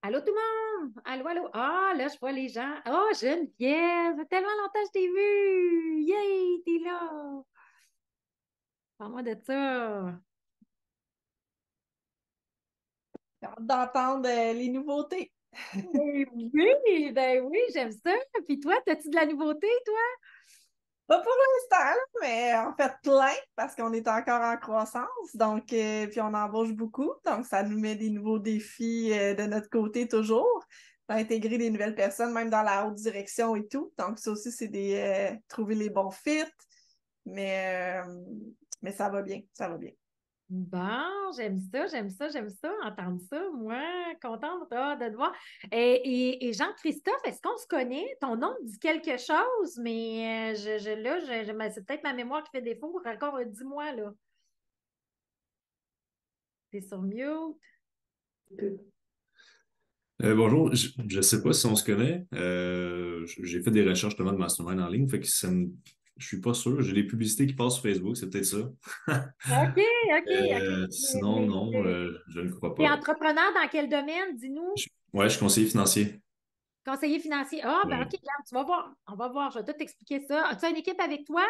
Allô tout le monde! Allô, allô! Ah, là, je vois les gens. Oh, Geneviève! Ça fait tellement longtemps que je t'ai vue! Yay! T'es là! Parle-moi de ça! J'ai hâte d'entendre les nouveautés. Ben oui, j'aime ça. Puis toi, as-tu de la nouveauté, toi? Pas pour l'instant, là, mais en fait plein parce qu'on est encore en croissance. Donc, puis on embauche beaucoup. Donc, ça nous met des nouveaux défis de notre côté toujours. Intégrer des nouvelles personnes, même dans la haute direction et tout. Donc, ça aussi, c'est des trouver les bons fits. Mais, euh, mais ça va bien, ça va bien. Bon, j'aime ça, entendre ça. Moi, contente de te voir. Et Jean-Christophe, est-ce qu'on se connaît? Ton nom me dit quelque chose, mais c'est peut-être ma mémoire qui fait défaut. Encore, dis-moi, là. T'es sur mute? Bonjour, je sais pas si on se connaît. J'ai fait des recherches justement de mastermind en ligne, fait que je suis pas sûr. J'ai des publicités qui passent sur Facebook, c'est peut-être ça. OK, OK. Sinon, non, je ne crois T'es pas. entrepreneur dans quel domaine? Dis-nous. Ouais, je suis conseiller financier. Conseiller financier. Ah, ben OK, Ouais. regarde, tu vas voir. On va voir. Je vais tout t'expliquer ça. As-tu une équipe avec toi?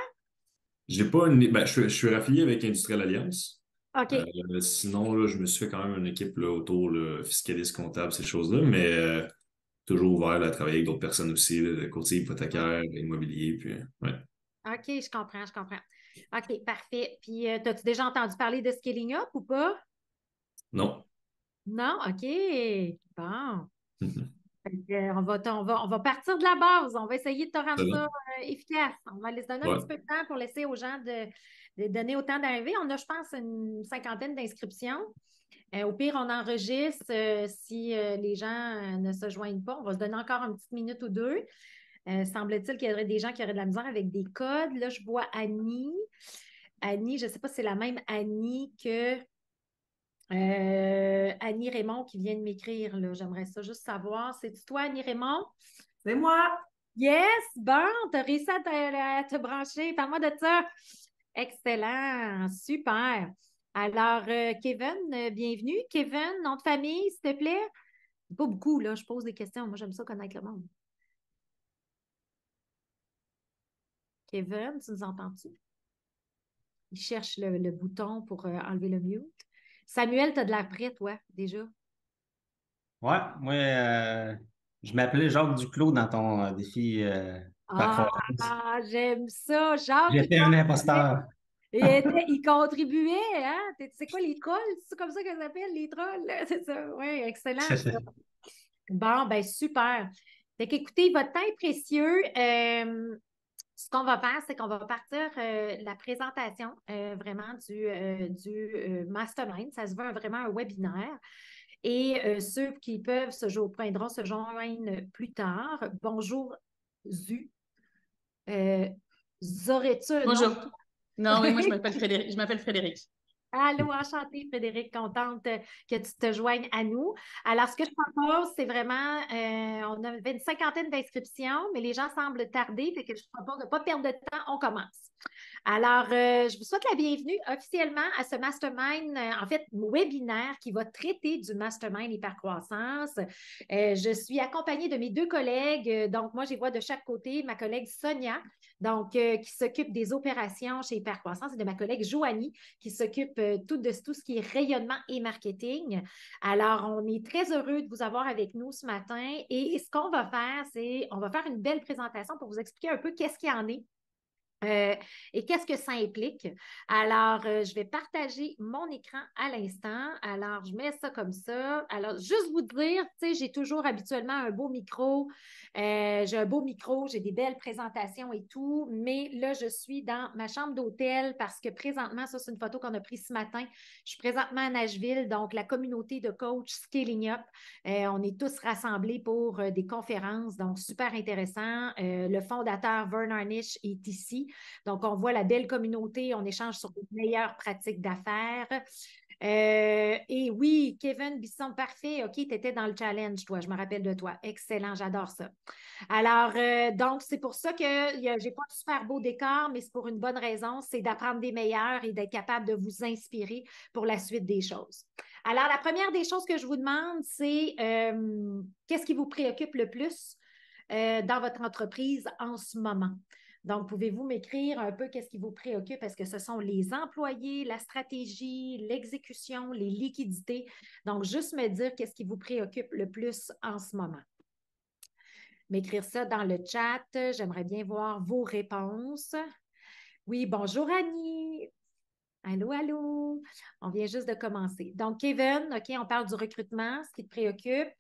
J'ai pas une, ben, je suis affilié avec Industrial Alliance. OK. Sinon, là, je me suis fait quand même une équipe là, autour, là, fiscaliste, comptable, ces choses-là, mais toujours ouvert là, à travailler avec d'autres personnes aussi, là, courtier hypothécaire, immobilier, puis ouais. OK, je comprends, je comprends. OK, parfait. Puis, as-tu déjà entendu parler de Scaling Up ou pas? Non. Non? OK. Bon. Fait que, on va partir de la base. On va essayer de te rendre Ça va? ça efficace. On va laisser donner un petit Ouais. peu de temps pour laisser aux gens de donner autant d'arrivées. On a, je pense, une cinquantaine d'inscriptions. Au pire, on enregistre si les gens ne se joignent pas. On va se donner encore une petite minute ou deux. Semble-t-il qu'il y aurait des gens qui auraient de la misère avec des codes. Là, je vois Annie. Annie, je ne sais pas si c'est la même Annie que Annie Raymond qui vient de m'écrire, là. J'aimerais ça juste savoir. C'est-tu toi, Annie Raymond? C'est moi. Yes! Bon, tu as réussi à te brancher. Parle-moi de ça. Excellent. Super. Alors, Kevin, bienvenue. Kevin, nom de famille, s'il te plaît? Pas beaucoup, là. Je pose des questions. Moi, j'aime ça connaître le monde. Kevin, tu nous entends-tu? Il cherche le bouton pour enlever le mute. Samuel, tu as de l'air prêt, toi, déjà. Ouais, moi, je m'appelais Jacques Duclos dans ton défi par croissance. Ah, j'aime ça. Jacques, il J'étais un contribuait. imposteur. Il contribuait, hein? C'est quoi les trolls? C'est comme ça qu'elles s'appellent, les trolls? C'est ça. Oui, excellent, ça. Bon, ben super. Fait qu'écoutez, votre temps est précieux. Ce qu'on va faire, c'est qu'on va partir la présentation vraiment du mastermind. Ça se veut vraiment un webinaire. Et ceux qui peuvent pourront se joindre plus tard. Bonjour, Zu. Euh, Aurais-tu un nom? Bonjour. Non, oui, moi je m'appelle Frédéric. Je m'appelle Frédéric. Allô, enchantée, Frédéric, contente que tu te joignes à nous. Alors, ce que je propose, c'est vraiment, on avait une cinquantaine d'inscriptions, mais les gens semblent tarder, fait que je propose de ne pas perdre de temps, on commence. Alors, je vous souhaite la bienvenue officiellement à ce mastermind, en fait, webinaire qui va traiter du mastermind hypercroissance. Je suis accompagnée de mes deux collègues. Donc, moi, j'ai voix de chaque côté. Ma collègue Sonia, donc, qui s'occupe des opérations chez Hypercroissance, et de ma collègue Joanie, qui s'occupe tout ce qui est rayonnement et marketing. Alors, on est très heureux de vous avoir avec nous ce matin. Et ce qu'on va faire, c'est on va faire une belle présentation pour vous expliquer un peu qu'est-ce qu'il y en est euh, et qu'est-ce que ça implique? Alors, je vais partager mon écran à l'instant. Alors, je mets ça comme ça. Alors, juste vous dire, tu sais, j'ai toujours habituellement un beau micro. J'ai un beau micro, j'ai des belles présentations et tout. Mais là, je suis dans ma chambre d'hôtel parce que présentement, ça, c'est une photo qu'on a prise ce matin. Je suis présentement à Nashville, donc la communauté de coach Scaling Up. On est tous rassemblés pour des conférences, donc super intéressant. Le fondateur Vern Harnish est ici. Donc, on voit la belle communauté, on échange sur les meilleures pratiques d'affaires. Et oui, Kevin Bisson, parfait. OK, tu étais dans le challenge, toi. Je me rappelle de toi. Excellent, j'adore ça. Alors, donc, c'est pour ça que je n'ai pas de super beau décor, mais c'est pour une bonne raison, c'est d'apprendre des meilleurs et d'être capable de vous inspirer pour la suite des choses. Alors, la première des choses que je vous demande, c'est qu'est-ce qui vous préoccupe le plus dans votre entreprise en ce moment? Donc, pouvez-vous m'écrire un peu qu'est-ce qui vous préoccupe? Est-ce que ce sont les employés, la stratégie, l'exécution, les liquidités? Donc, juste me dire qu'est-ce qui vous préoccupe le plus en ce moment. M'écrire ça dans le chat. J'aimerais bien voir vos réponses. Oui, bonjour Annie. Allô, allô. On vient juste de commencer. Donc, Kevin, OK, on parle du recrutement, ce qui te préoccupe.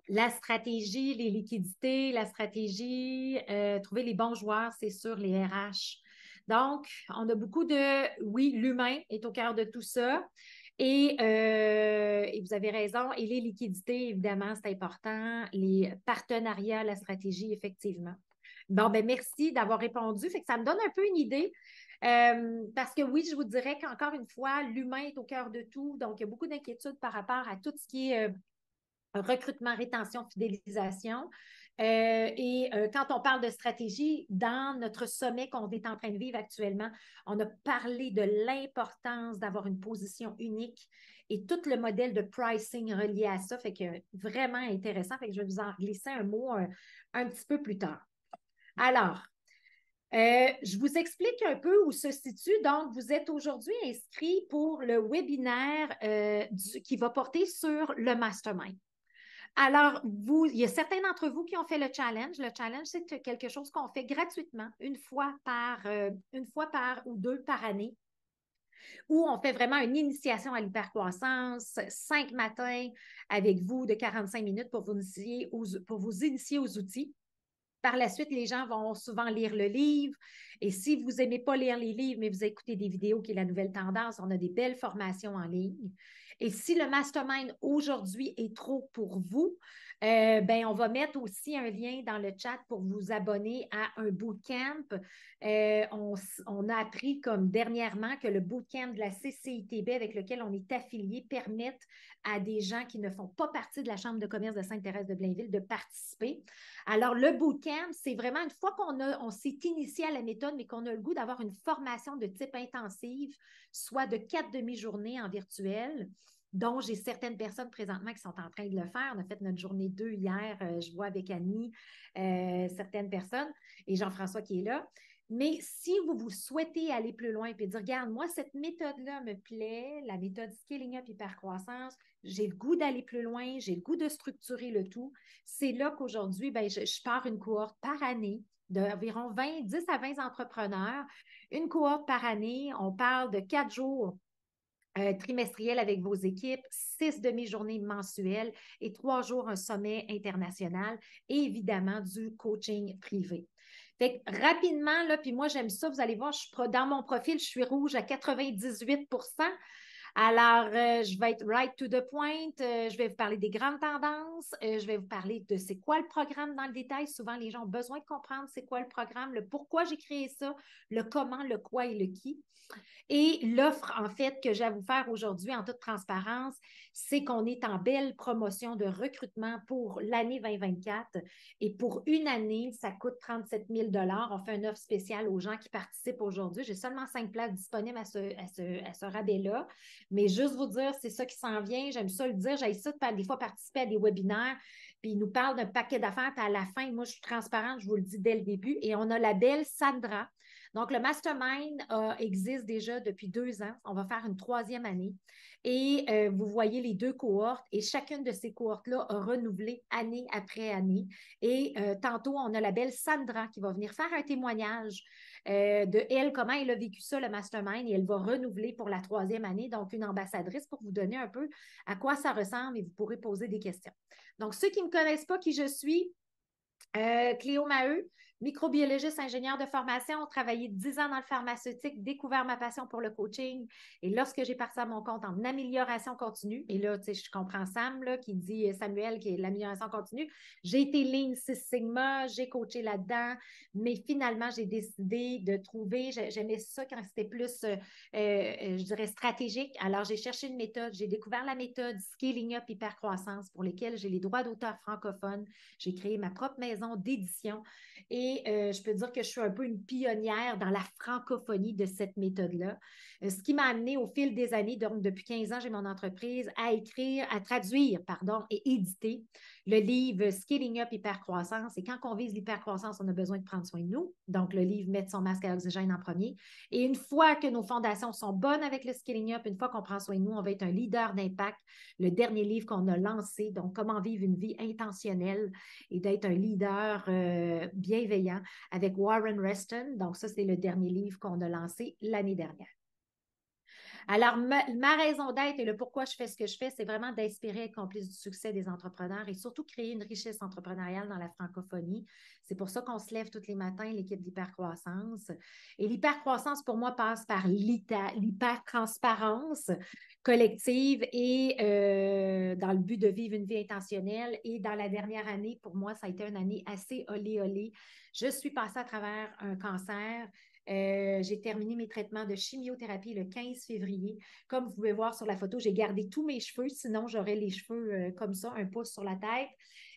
La stratégie, les liquidités, la stratégie, trouver les bons joueurs, c'est sûr, les RH. Donc, on a beaucoup de, oui, l'humain est au cœur de tout ça. Et vous avez raison, et les liquidités, évidemment, c'est important. Les partenariats, la stratégie, effectivement. Bon, ben merci d'avoir répondu. Fait que ça me donne un peu une idée. Parce que oui, je vous dirais qu'encore une fois, l'humain est au cœur de tout. Donc, il y a beaucoup d'inquiétudes par rapport à tout ce qui est recrutement, rétention, fidélisation. Quand on parle de stratégie, dans notre sommet qu'on est en train de vivre actuellement, on a parlé de l'importance d'avoir une position unique et tout le modèle de pricing relié à ça. Fait que vraiment intéressant. Fait que je vais vous en glisser un mot un petit peu plus tard. Alors, je vous explique un peu où se situe. Donc, vous êtes aujourd'hui inscrit pour le webinaire qui va porter sur le mastermind. Alors, il y a certains d'entre vous qui ont fait le challenge. Le challenge, c'est quelque chose qu'on fait gratuitement une fois par ou deux par année, où on fait vraiment une initiation à l'hypercroissance, 5 matins avec vous de 45 minutes pour vous initier aux outils. Par la suite, les gens vont souvent lire le livre. Et si vous n'aimez pas lire les livres, mais vous écoutez des vidéos qui est la nouvelle tendance, on a des belles formations en ligne. Et si le mastermind aujourd'hui est trop pour vous, on va mettre aussi un lien dans le chat pour vous abonner à un bootcamp. On a appris comme dernièrement que le bootcamp de la CCITB avec lequel on est affilié permet à des gens qui ne font pas partie de la Chambre de commerce de Sainte-Thérèse de Blainville de participer. Alors, le bootcamp, c'est vraiment une fois on s'est initié à la méthode, mais qu'on a le goût d'avoir une formation de type intensive, soit de 4 demi-journées en virtuel, dont j'ai certaines personnes présentement qui sont en train de le faire. On a fait notre journée 2 hier, je vois avec Annie, certaines personnes, et Jean-François qui est là. Mais si vous souhaitez aller plus loin et dire, regarde, moi, cette méthode-là me plaît, la méthode Scaling Up Hypercroissance, j'ai le goût d'aller plus loin, j'ai le goût de structurer le tout, c'est là qu'aujourd'hui, je pars une cohorte par année d'environ 10 à 20 entrepreneurs. Une cohorte par année, on parle de 4 jours trimestriel avec vos équipes, 6 demi-journées mensuelles et 3 jours un sommet international et évidemment du coaching privé. Fait que rapidement, là, puis moi j'aime ça, vous allez voir, dans mon profil, je suis rouge à 98 %. Alors, je vais être right to the point. Je vais vous parler des grandes tendances. Je vais vous parler de c'est quoi le programme dans le détail. Souvent, les gens ont besoin de comprendre c'est quoi le programme, le pourquoi j'ai créé ça, le comment, le quoi et le qui. Et l'offre, en fait, que j'ai à vous faire aujourd'hui en toute transparence, c'est qu'on est en belle promotion de recrutement pour l'année 2024. Et pour une année, ça coûte 37 000 $. On fait une offre spéciale aux gens qui participent aujourd'hui. J'ai seulement 5 places disponibles à ce rabais-là. Mais juste vous dire, c'est ça qui s'en vient. J'aime ça le dire. J'aime ça des fois participer à des webinaires. Puis ils nous parlent d'un paquet d'affaires. Puis à la fin, moi, je suis transparente, je vous le dis dès le début. Et on a la belle Sandra. Donc, le mastermind existe déjà depuis 2 ans. On va faire une 3e année. Et vous voyez les 2 cohortes et chacune de ces cohortes-là a renouvelé année après année. Et tantôt, on a la belle Sandra qui va venir faire un témoignage de elle, comment elle a vécu ça, le mastermind, et elle va renouveler pour la 3e année. Donc, une ambassadrice pour vous donner un peu à quoi ça ressemble et vous pourrez poser des questions. Donc, ceux qui ne me connaissent pas qui je suis, Cléo Maheu, microbiologiste, ingénieur de formation, travaillé 10 ans dans le pharmaceutique, découvert ma passion pour le coaching. Et lorsque j'ai parti à mon compte en amélioration continue, et là, tu sais, je comprends Sam, là, qui dit Samuel, qui est l'amélioration continue, j'ai été Lean Six Sigma, j'ai coaché là-dedans, mais finalement, j'ai décidé de trouver, j'aimais ça quand c'était plus, je dirais, stratégique. Alors, j'ai cherché une méthode, j'ai découvert la méthode Scaling Up Hypercroissance pour lesquelles j'ai les droits d'auteur francophones. J'ai créé ma propre maison d'édition et je peux dire que je suis un peu une pionnière dans la francophonie de cette méthode-là. Ce qui m'a amené au fil des années, donc depuis 15 ans, j'ai mon entreprise, à écrire, à traduire, pardon, et éditer le livre Scaling Up Hypercroissance. Et quand on vise l'hypercroissance, on a besoin de prendre soin de nous. Donc, le livre Mettre son masque à oxygène en premier. Et une fois que nos fondations sont bonnes avec le Scaling Up, une fois qu'on prend soin de nous, on va être un leader d'impact. Le dernier livre qu'on a lancé, donc Comment vivre une vie intentionnelle et d'être un leader bienveillant avec Warren Reston. Donc, ça, c'est le dernier livre qu'on a lancé l'année dernière. Alors, ma raison d'être et le pourquoi je fais ce que je fais, c'est vraiment d'inspirer et être complice du succès des entrepreneurs et surtout créer une richesse entrepreneuriale dans la francophonie. C'est pour ça qu'on se lève tous les matins, l'équipe d'hypercroissance. Et l'hypercroissance, pour moi, passe par l'hypertransparence collective et dans le but de vivre une vie intentionnelle. Et dans la dernière année, pour moi, ça a été une année assez olé-olé. Je suis passée à travers un cancer. J'ai terminé mes traitements de chimiothérapie le 15 février. Comme vous pouvez voir sur la photo, j'ai gardé tous mes cheveux, sinon j'aurais les cheveux comme ça, un pouce sur la tête.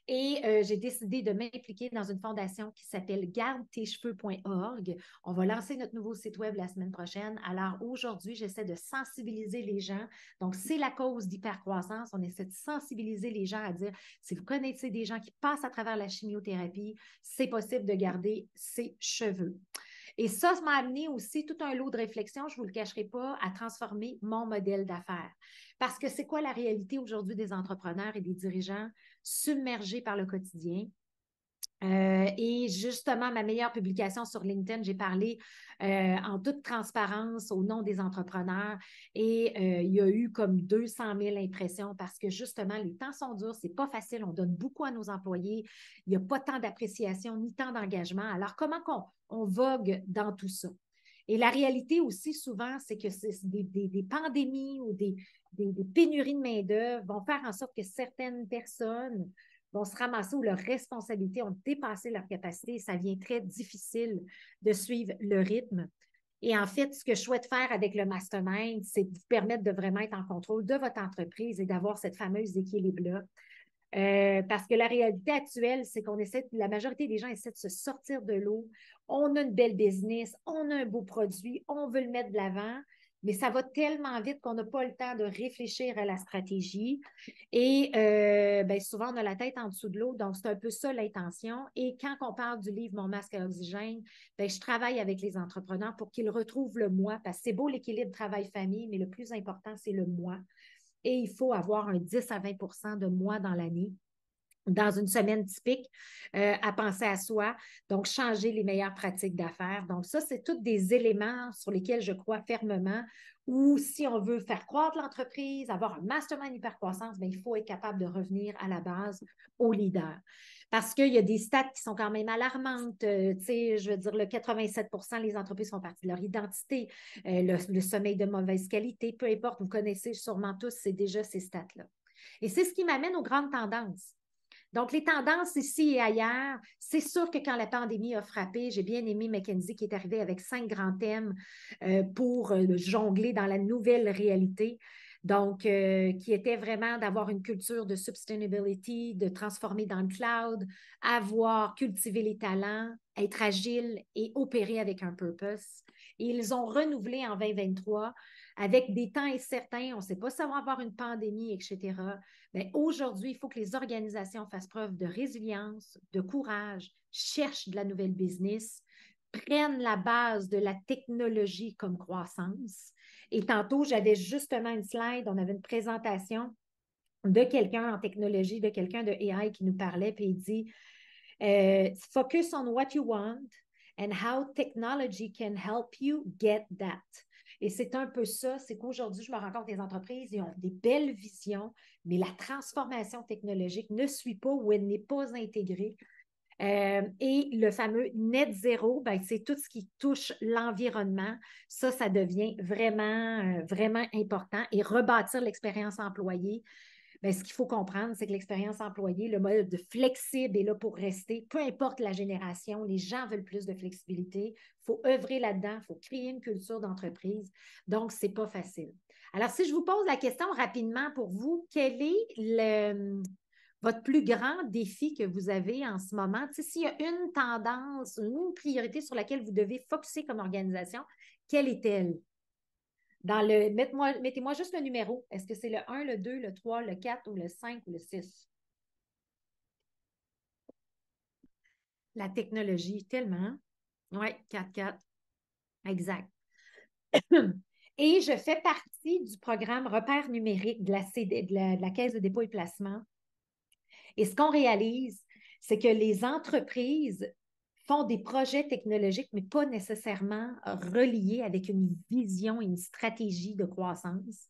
Et j'ai décidé de m'impliquer dans une fondation qui s'appelle gardetecheveux.org. On va lancer notre nouveau site web la semaine prochaine. Alors aujourd'hui, j'essaie de sensibiliser les gens. Donc, c'est la cause d'hypercroissance. On essaie de sensibiliser les gens à dire, si vous connaissez des gens qui passent à travers la chimiothérapie, c'est possible de garder ses cheveux. Et ça m'a amené aussi tout un lot de réflexions, je ne vous le cacherai pas, à transformer mon modèle d'affaires. Parce que c'est quoi la réalité aujourd'hui des entrepreneurs et des dirigeants submergés par le quotidien? Et justement, ma meilleure publication sur LinkedIn, j'ai parlé en toute transparence au nom des entrepreneurs et il y a eu comme 200 000 impressions parce que justement, les temps sont durs, c'est pas facile, on donne beaucoup à nos employés, il n'y a pas tant d'appréciation ni tant d'engagement. Alors, comment on vogue dans tout ça? Et la réalité aussi, souvent, c'est que des pandémies ou des pénuries de main-d'œuvre vont faire en sorte que certaines personnes vont se ramasser où leurs responsabilités ont dépassé leur capacité et ça devient très difficile de suivre le rythme. Et en fait, ce que je souhaite faire avec le mastermind, c'est de vous permettre de vraiment être en contrôle de votre entreprise et d'avoir cette fameuse équilibre-là. Parce que la réalité actuelle, c'est la majorité des gens essaient de se sortir de l'eau. On a une belle business, on a un beau produit, on veut le mettre de l'avant, mais ça va tellement vite qu'on n'a pas le temps de réfléchir à la stratégie. Et souvent, on a la tête en dessous de l'eau, donc c'est un peu ça l'intention. Et quand on parle du livre Mon masque à oxygène, je travaille avec les entrepreneurs pour qu'ils retrouvent le moi, parce que c'est beau l'équilibre travail-famille, mais le plus important, c'est le moi. Et il faut avoir un 10 à 20 de moi dans l'année, dans une semaine typique, à penser à soi. Donc, changer les meilleures pratiques d'affaires. Donc, ça, c'est tous des éléments sur lesquels je crois fermement. Ou si on veut faire croître l'entreprise, avoir un mastermind hypercroissance, il faut être capable de revenir à la base au leader. Parce qu'il y a des stats qui sont quand même alarmantes. Je veux dire, le 87% des entreprises font partie de leur identité. Le sommeil de mauvaise qualité, peu importe, vous connaissez sûrement tous, c'est déjà ces stats-là. Et c'est ce qui m'amène aux grandes tendances. Donc, les tendances ici et ailleurs, c'est sûr que quand la pandémie a frappé, j'ai bien aimé McKinsey qui est arrivé avec 5 grands thèmes pour jongler dans la nouvelle réalité. Donc, qui était vraiment d'avoir une culture de sustainability, de transformer dans le cloud, cultiver les talents, être agile et opérer avec un purpose. Et ils ont renouvelé en 2023 avec des temps incertains, on ne sait pas si ça va avoir une pandémie, etc. Mais aujourd'hui, il faut que les organisations fassent preuve de résilience, de courage, cherchent de la nouvelle business, prennent la base de la technologie comme croissance. Et tantôt, j'avais justement une slide, on avait une présentation de quelqu'un en technologie, de quelqu'un de AI qui nous parlait, puis il dit « Focus on what you want and how technology can help you get that ». Et c'est un peu ça, c'est qu'aujourd'hui, je me rends compte que les entreprises, ils ont des belles visions, mais la transformation technologique ne suit pas ou elle n'est pas intégrée Et le fameux net zéro, ben, c'est tout ce qui touche l'environnement. Ça devient vraiment, vraiment important. Et rebâtir l'expérience employée, ben, ce qu'il faut comprendre, c'est que l'expérience employée, le mode flexible est là pour rester. Peu importe la génération, les gens veulent plus de flexibilité. Il faut œuvrer là-dedans, il faut créer une culture d'entreprise. Donc, ce n'est pas facile. Alors, si je vous pose la question rapidement pour vous, quel est votre plus grand défi que vous avez en ce moment? Tu sais, s'il y a une tendance, une priorité sur laquelle vous devez focuser comme organisation, quelle est-elle? Mettez-moi juste le numéro. Est-ce que c'est le 1, le 2, le 3, le 4 ou le 5 ou le 6? La technologie, tellement. Oui, 4. Exact. Et je fais partie du programme Repère numérique de la Caisse de dépôt et placement. Et ce qu'on réalise, c'est que les entreprises font des projets technologiques, mais pas nécessairement reliés avec une vision et une stratégie de croissance.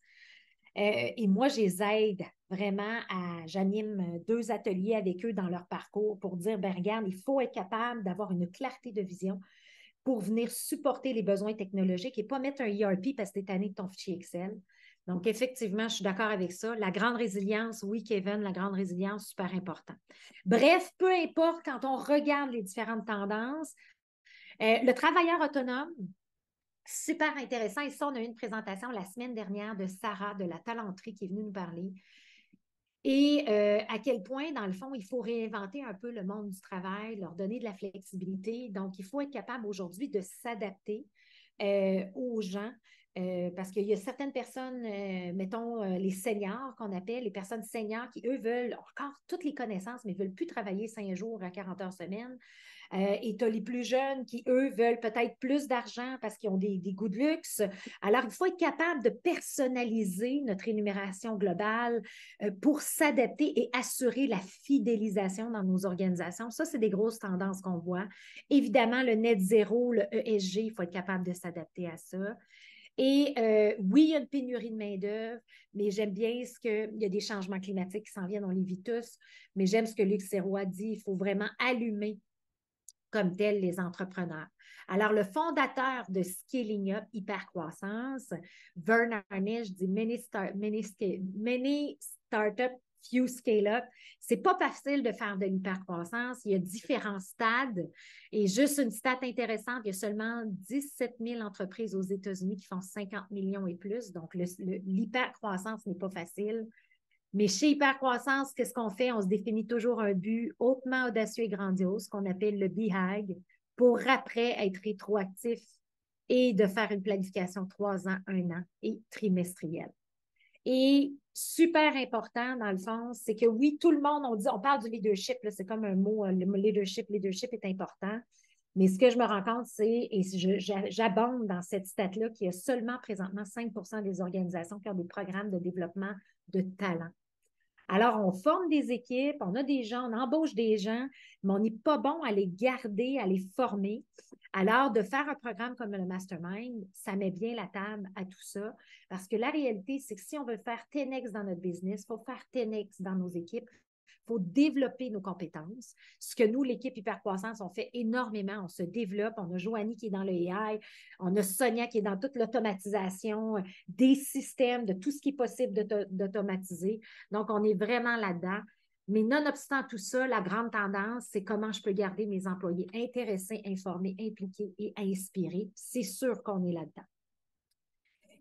Et moi, je les aide vraiment j'anime 2 ateliers avec eux dans leur parcours pour dire, ben regarde, il faut être capable d'avoir une clarté de vision pour venir supporter les besoins technologiques et pas mettre un ERP parce que tu es tanné de ton fichier Excel. Donc, effectivement, je suis d'accord avec ça. La grande résilience, oui, Kevin, la grande résilience, super important. Bref, peu importe, quand on regarde les différentes tendances, le travailleur autonome, super intéressant. Et ça, on a eu une présentation la semaine dernière de Sarah de la Talenterie qui est venue nous parler. Et à quel point, dans le fond, il faut réinventer un peu le monde du travail, leur donner de la flexibilité. Donc, il faut être capable aujourd'hui de s'adapter aux gens. Parce qu'il y a certaines personnes, mettons les seniors qu'on appelle, les personnes seniors qui, eux, veulent encore toutes les connaissances, mais ne veulent plus travailler 5 jours à 40 heures semaine. Et tu as les plus jeunes qui, eux, veulent peut-être plus d'argent parce qu'ils ont des goûts de luxe. Alors, il faut être capable de personnaliser notre rémunération globale pour s'adapter et assurer la fidélisation dans nos organisations. Ça, c'est des grosses tendances qu'on voit. Évidemment, le net zéro, le ESG, il faut être capable de s'adapter à ça. Et oui, il y a une pénurie de main-d'œuvre, mais j'aime bien il y a des changements climatiques qui s'en viennent, on les vit tous, mais j'aime ce que Luc Serrois dit, il faut vraiment allumer comme tel les entrepreneurs. Alors, le fondateur de Scaling Up Hypercroissance, Vern Harnish, dit many startups, few scale up. C'est pas facile de faire de l'hypercroissance. Il y a différents stades. Et juste une stat intéressante, il y a seulement 17 000 entreprises aux États-Unis qui font 50 millions et plus. Donc, l'hypercroissance n'est pas facile. Mais chez Hypercroissance, qu'est-ce qu'on fait? On se définit toujours un but hautement audacieux et grandiose qu'on appelle le BHAG pour après être rétroactif et de faire une planification 3 ans, 1 an et trimestrielle. Et super important, dans le fond, c'est que oui, tout le monde, on parle du leadership, c'est comme un mot, le leadership est important. Mais ce que je me rends compte, c'est, et j'abonde dans cette stat-là, qu'il y a seulement présentement 5 des organisations qui ont des programmes de développement de talent. Alors, on forme des équipes, on a des gens, on embauche des gens, mais on n'est pas bon à les garder, à les former. Alors, de faire un programme comme le Mastermind, ça met bien la table à tout ça, parce que la réalité, c'est que si on veut faire 10X dans notre business, il faut faire 10X dans nos équipes. Il faut développer nos compétences. Ce que nous, l'équipe Hypercroissance, on fait énormément. On se développe. On a Joanie qui est dans le AI. On a Sonia qui est dans toute l'automatisation des systèmes, de tout ce qui est possible d'automatiser. Donc, on est vraiment là-dedans. Mais nonobstant tout ça, la grande tendance, c'est comment je peux garder mes employés intéressés, informés, impliqués et inspirés. C'est sûr qu'on est là-dedans.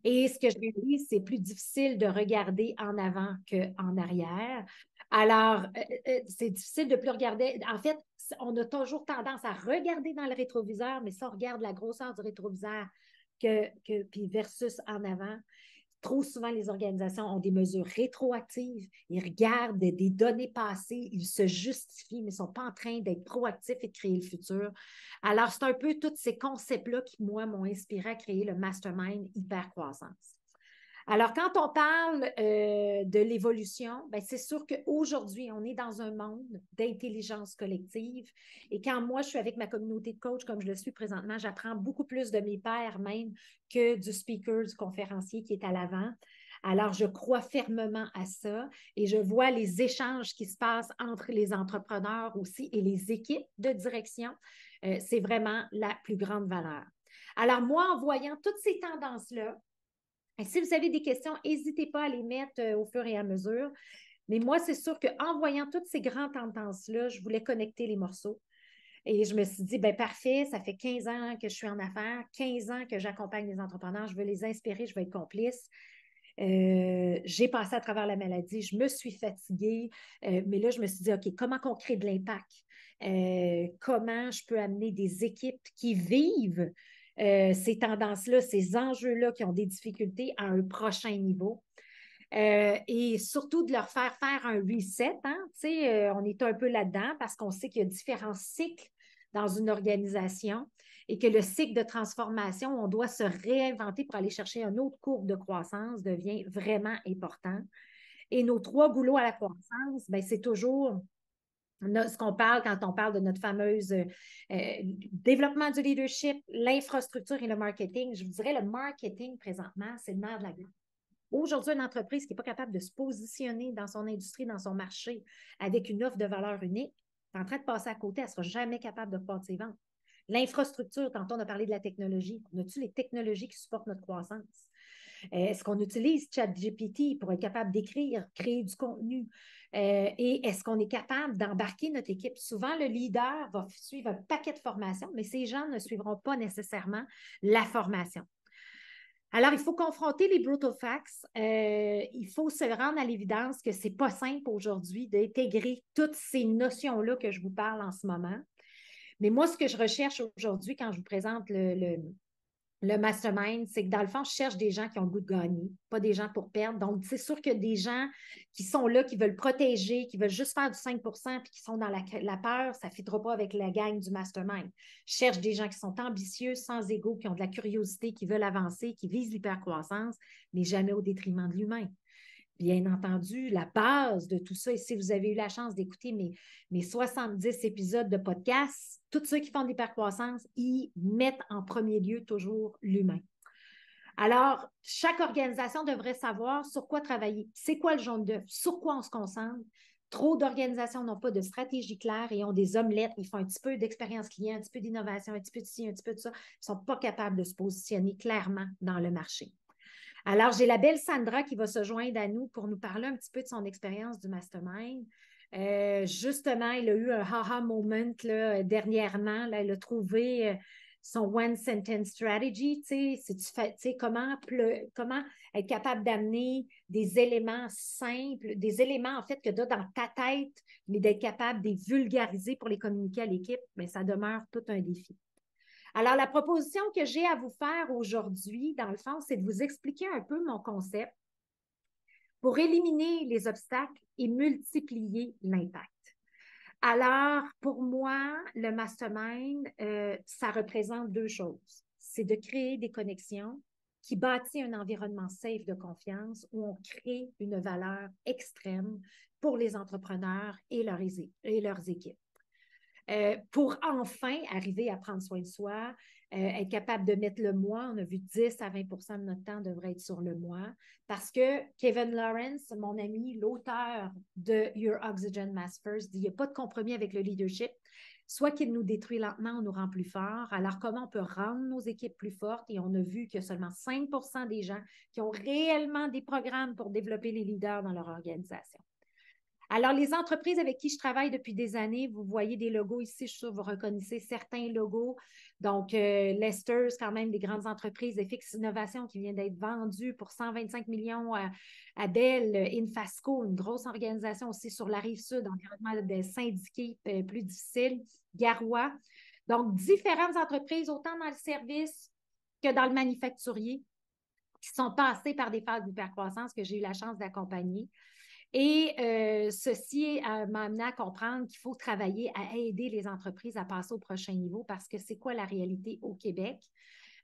Et ce que je réalise, c'est plus difficile de regarder en avant qu'en arrière. Alors, c'est difficile de plus regarder. En fait, on a toujours tendance à regarder dans le rétroviseur, mais si on regarde la grosseur du rétroviseur puis versus en avant, trop souvent, les organisations ont des mesures rétroactives. Ils regardent des données passées, ils se justifient, mais ils ne sont pas en train d'être proactifs et de créer le futur. Alors, c'est un peu tous ces concepts-là qui, moi, m'ont inspiré à créer le Mastermind Hypercroissance. Alors, quand on parle de l'évolution, ben, c'est sûr qu'aujourd'hui, on est dans un monde d'intelligence collective. Et quand moi, je suis avec ma communauté de coach, comme je le suis présentement, j'apprends beaucoup plus de mes pairs même que du speaker, du conférencier qui est à l'avant. Alors, je crois fermement à ça et je vois les échanges qui se passent entre les entrepreneurs aussi et les équipes de direction. C'est vraiment la plus grande valeur. Alors, moi, en voyant toutes ces tendances-là, et si vous avez des questions, n'hésitez pas à les mettre au fur et à mesure. Mais moi, c'est sûr qu'en voyant toutes ces grandes tendances-là, je voulais connecter les morceaux. Et je me suis dit, ben parfait, ça fait 15 ans que je suis en affaires, 15 ans que j'accompagne les entrepreneurs, je veux les inspirer, je veux être complice. J'ai passé à travers la maladie, je me suis fatiguée, mais là, je me suis dit, OK, comment on crée de l'impact? Comment je peux amener des équipes qui vivent ces tendances-là, ces enjeux-là qui ont des difficultés à un prochain niveau? Et surtout de leur faire un reset. Hein? On est un peu là-dedans parce qu'on sait qu'il y a différents cycles dans une organisation et que le cycle de transformation, on doit se réinventer pour aller chercher une autre courbe de croissance devient vraiment important. Et nos 3 goulots à la croissance, ben, c'est toujours ce qu'on parle quand on parle de notre fameuse développement du leadership, l'infrastructure et le marketing. Je vous dirais, le marketing, présentement, c'est le nerf de la guerre. Aujourd'hui, une entreprise qui n'est pas capable de se positionner dans son industrie, dans son marché, avec une offre de valeur unique, est en train de passer à côté, elle ne sera jamais capable de faire ses ventes. L'infrastructure, tantôt on a parlé de la technologie. On a-tu les technologies qui supportent notre croissance? Est-ce qu'on utilise ChatGPT pour être capable d'écrire, créer du contenu? Et est-ce qu'on est capable d'embarquer notre équipe? Souvent, le leader va suivre un paquet de formations, mais ces gens ne suivront pas nécessairement la formation. Alors, il faut confronter les brutal facts. Il faut se rendre à l'évidence que ce n'est pas simple aujourd'hui d'intégrer toutes ces notions-là que je vous parle en ce moment. Mais moi, ce que je recherche aujourd'hui quand je vous présente le mastermind, c'est que dans le fond, je cherche des gens qui ont le goût de gagner, pas des gens pour perdre. Donc, c'est sûr que des gens qui sont là, qui veulent protéger, qui veulent juste faire du 5 puis qui sont dans la peur, ça ne fitera pas avec la gang du mastermind. Je cherche des gens qui sont ambitieux, sans ego, qui ont de la curiosité, qui veulent avancer, qui visent l'hypercroissance, mais jamais au détriment de l'humain. Bien entendu, la base de tout ça, et si vous avez eu la chance d'écouter mes 70 épisodes de podcast, tous ceux qui font de l'hypercroissance, ils mettent en premier lieu toujours l'humain. Alors, chaque organisation devrait savoir sur quoi travailler. C'est quoi le jaune d'œuf? Sur quoi on se concentre? Trop d'organisations n'ont pas de stratégie claire et ont des omelettes. Ils font un petit peu d'expérience client, un petit peu d'innovation, un petit peu de ci, un petit peu de ça. Ils ne sont pas capables de se positionner clairement dans le marché. Alors, j'ai la belle Sandra qui va se joindre à nous pour nous parler un petit peu de son expérience du mastermind. Justement, elle a eu un aha moment là, dernièrement. Là, elle a trouvé son one sentence strategy. Comment être capable d'amener des éléments simples, des éléments en fait que tu as dans ta tête, mais d'être capable de les vulgariser pour les communiquer à l'équipe, mais ça demeure tout un défi. Alors, la proposition que j'ai à vous faire aujourd'hui, dans le fond, c'est de vous expliquer un peu mon concept pour éliminer les obstacles et multiplier l'impact. Alors, pour moi, le mastermind, ça représente 2 choses. C'est de créer des connexions qui bâtit un environnement safe de confiance où on crée une valeur extrême pour les entrepreneurs et leurs équipes. Pour enfin arriver à prendre soin de soi, être capable de mettre le moi. On a vu 10 à 20 de notre temps devrait être sur le moi parce que Kevin Lawrence, mon ami, l'auteur de Your Oxygen Mask First, dit il n'y a pas de compromis avec le leadership. Soit qu'il nous détruit lentement, on nous rend plus forts. Alors, comment on peut rendre nos équipes plus fortes? Et on a vu qu'il y a seulement 5 des gens qui ont réellement des programmes pour développer les leaders dans leur organisation. Alors, les entreprises avec qui je travaille depuis des années, vous voyez des logos ici, je suis sûre que vous reconnaissez certains logos. Donc, Lester, c'est quand même des grandes entreprises, FX Innovation qui vient d'être vendue pour 125 millions à Bell, Infasco, une grosse organisation aussi sur la rive sud, environnement de syndiqués plus difficile, Garoua. Donc, différentes entreprises, autant dans le service que dans le manufacturier, qui sont passées par des phases d'hypercroissance que j'ai eu la chance d'accompagner. Et ceci m'a amené à comprendre qu'il faut travailler à aider les entreprises à passer au prochain niveau parce que c'est quoi la réalité au Québec?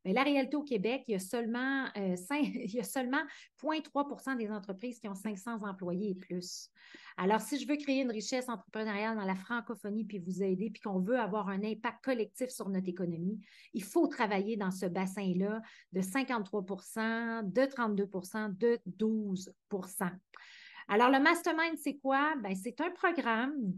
Mais la réalité au Québec, il y a seulement 0,3 % des entreprises qui ont 500 employés et plus. Alors, si je veux créer une richesse entrepreneuriale dans la francophonie, puis vous aider, puis qu'on veut avoir un impact collectif sur notre économie, il faut travailler dans ce bassin-là de 53 %, de 32 %, de 12 %. Alors, le mastermind, c'est quoi? Ben, c'est un programme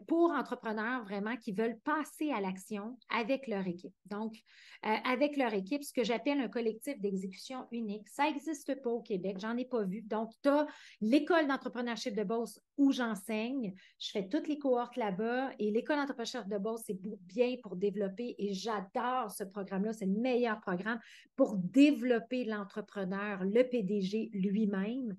pour entrepreneurs vraiment qui veulent passer à l'action avec leur équipe. Donc, avec leur équipe, ce que j'appelle un collectif d'exécution unique. Ça n'existe pas au Québec, j'en ai pas vu. Donc, tu as l'école d'entrepreneurship de Beauce où j'enseigne. Je fais toutes les cohortes là-bas et l'école d'entrepreneurship de Beauce, c'est bien pour développer et j'adore ce programme-là. C'est le meilleur programme pour développer l'entrepreneur, le PDG lui-même.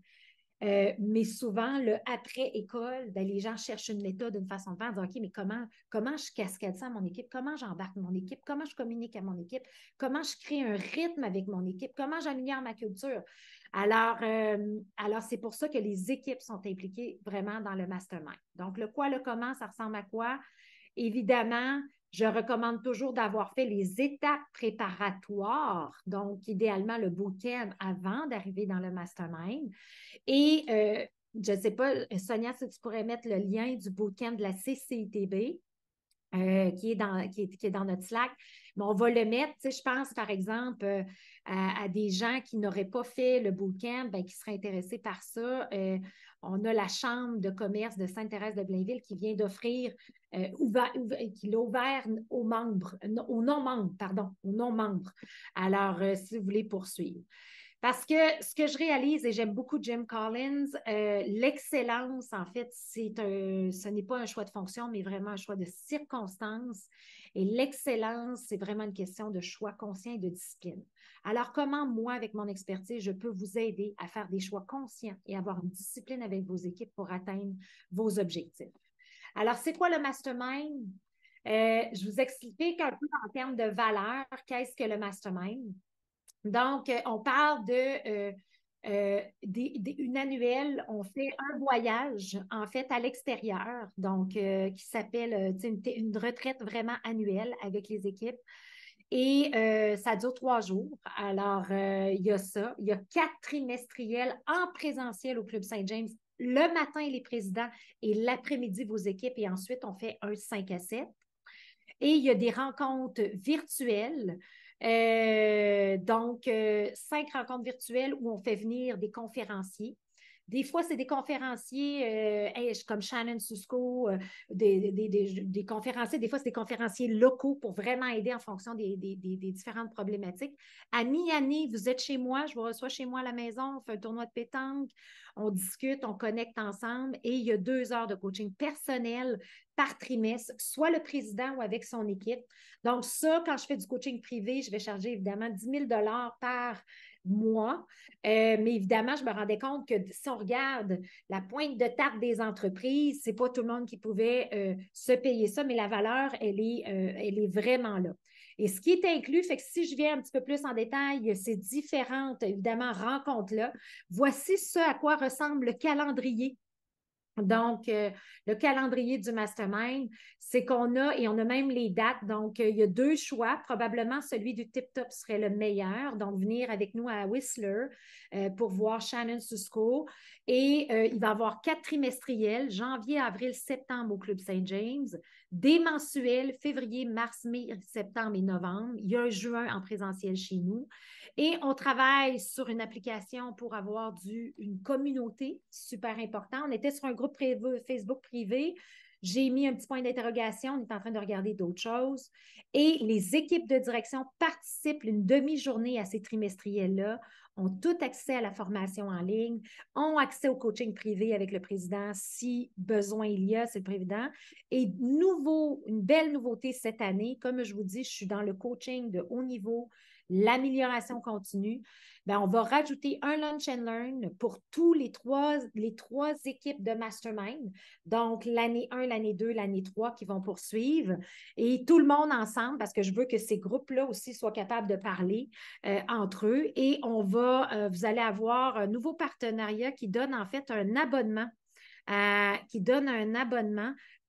Mais souvent, le après-école, ben, les gens cherchent une méthode, une façon de faire, dire, OK, mais comment je cascade ça à mon équipe? Comment j'embarque mon équipe? Comment je communique à mon équipe? Comment je crée un rythme avec mon équipe? Comment j'améliore ma culture? Alors c'est pour ça que les équipes sont impliquées vraiment dans le mastermind. Donc, le quoi, le comment, ça ressemble à quoi? Évidemment, je recommande toujours d'avoir fait les étapes préparatoires, donc idéalement le bootcamp avant d'arriver dans le mastermind. Et je ne sais pas, Sonia, si tu pourrais mettre le lien du bootcamp de la CCITB. Qui est dans notre Slack. Mais on va le mettre, tu sais, je pense, par exemple, à des gens qui n'auraient pas fait le bootcamp, ben, qui seraient intéressés par ça. On a la Chambre de commerce de Sainte-Thérèse de Blainville qui vient d'offrir, qui l'a ouvert aux membres, aux non-membres, pardon, aux non-membres. Alors, si vous voulez poursuivre. Parce que ce que je réalise, et j'aime beaucoup Jim Collins, l'excellence, en fait, ce n'est pas un choix de fonction, mais vraiment un choix de circonstance. Et l'excellence, c'est vraiment une question de choix conscient et de discipline. Alors, comment moi, avec mon expertise, je peux vous aider à faire des choix conscients et avoir une discipline avec vos équipes pour atteindre vos objectifs? Alors, c'est quoi le mastermind? Je vous explique un peu en termes de valeur, qu'est-ce que le mastermind? Donc, on parle d'une annuelle, on fait un voyage, en fait, à l'extérieur, donc qui s'appelle une retraite vraiment annuelle avec les équipes. Et ça dure 3 jours. Alors, il y a ça. Il y a 4 trimestriels en présentiel au Club Saint-James. Le matin, les présidents et l'après-midi, vos équipes. Et ensuite, on fait un 5 à 7. Et il y a des rencontres virtuelles. Donc, 5 rencontres virtuelles où on fait venir des conférenciers. Des fois, c'est des conférenciers comme Shannon Susko, des conférenciers. Des fois, c'est des conférenciers locaux pour vraiment aider en fonction des différentes problématiques. À mi-année, vous êtes chez moi, je vous reçois chez moi à la maison, on fait un tournoi de pétanque, on discute, on connecte ensemble et il y a 2 heures de coaching personnel par trimestre, soit le président ou avec son équipe. Donc, ça, quand je fais du coaching privé, je vais charger évidemment 10 000 $ par mois. Mais évidemment, je me rendais compte que si on regarde la pointe de tarte des entreprises, c'est pas tout le monde qui pouvait se payer ça, mais la valeur, elle est vraiment là. Et ce qui est inclus, fait que si je viens un petit peu plus en détail, ces différentes, évidemment, rencontres-là, voici ce à quoi ressemble le calendrier. Donc, le calendrier du mastermind, c'est qu'on a, et on a même les dates, donc il y a 2 choix. Probablement, celui du Tip Top serait le meilleur. Donc, venir avec nous à Whistler pour voir Shannon Susko. Et il va y avoir 4 trimestriels, janvier, avril, septembre au Club Saint-James, des mensuels, février, mars, mai, septembre et novembre. Il y a un juin en présentiel chez nous. Et on travaille sur une application pour avoir une communauté super importante. On était sur un groupe Facebook privé. J'ai mis un petit point d'interrogation. On est en train de regarder d'autres choses. Et les équipes de direction participent une demi-journée à ces trimestriels-là, ont tout accès à la formation en ligne, ont accès au coaching privé avec le président si besoin il y a, c'est le président. Et une belle nouveauté cette année, comme je vous dis, je suis dans le coaching de haut niveau, l'amélioration continue. Bien, on va rajouter un lunch and learn pour tous les trois équipes de mastermind. Donc, l'année 1, l'année 2, l'année 3 qui vont poursuivre. Et tout le monde ensemble, parce que je veux que ces groupes-là aussi soient capables de parler entre eux. Et vous allez avoir un nouveau partenariat qui donne en fait un abonnement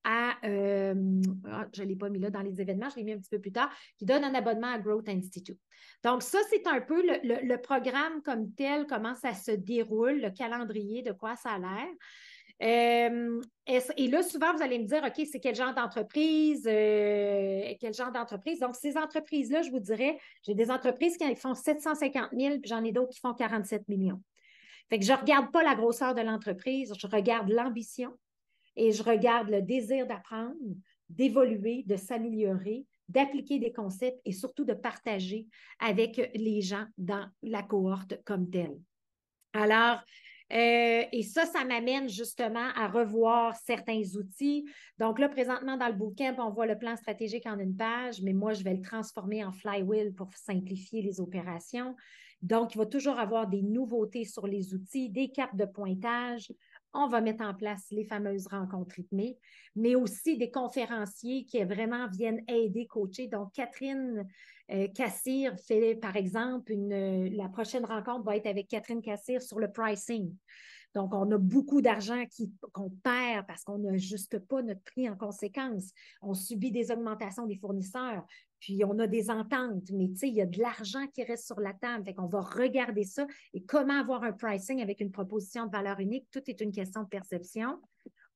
je ne l'ai pas mis là dans les événements, je l'ai mis un petit peu plus tard, qui donne un abonnement à Growth Institute. Donc, ça, c'est un peu le programme comme tel, comment ça se déroule, le calendrier, de quoi ça a l'air. Et là, souvent, vous allez me dire, OK, c'est quel genre d'entreprise, quel genre d'entreprise. Donc, ces entreprises-là, je vous dirais, j'ai des entreprises qui font 750 000, puis j'en ai d'autres qui font 47 millions. Fait que je ne regarde pas la grosseur de l'entreprise, je regarde l'ambition et je regarde le désir d'apprendre, d'évoluer, de s'améliorer, d'appliquer des concepts et surtout de partager avec les gens dans la cohorte comme telle. Alors, et ça m'amène justement à revoir certains outils. Donc là, présentement, dans le bootcamp, on voit le plan stratégique en une page, mais moi, je vais le transformer en flywheel pour simplifier les opérations. Donc, il va toujours avoir des nouveautés sur les outils, des cartes de pointage. On va mettre en place les fameuses rencontres rythmées, mais aussi des conférenciers qui vraiment viennent aider, coacher. Donc, Catherine Cassir fait, par exemple, la prochaine rencontre va être avec Catherine Cassir sur le pricing. Donc, on a beaucoup d'argent qu'on perd parce qu'on n'ajuste pas notre prix en conséquence. On subit des augmentations des fournisseurs, puis on a des ententes, mais tu sais, il y a de l'argent qui reste sur la table. Fait qu'on va regarder ça et comment avoir un pricing avec une proposition de valeur unique. Tout est une question de perception.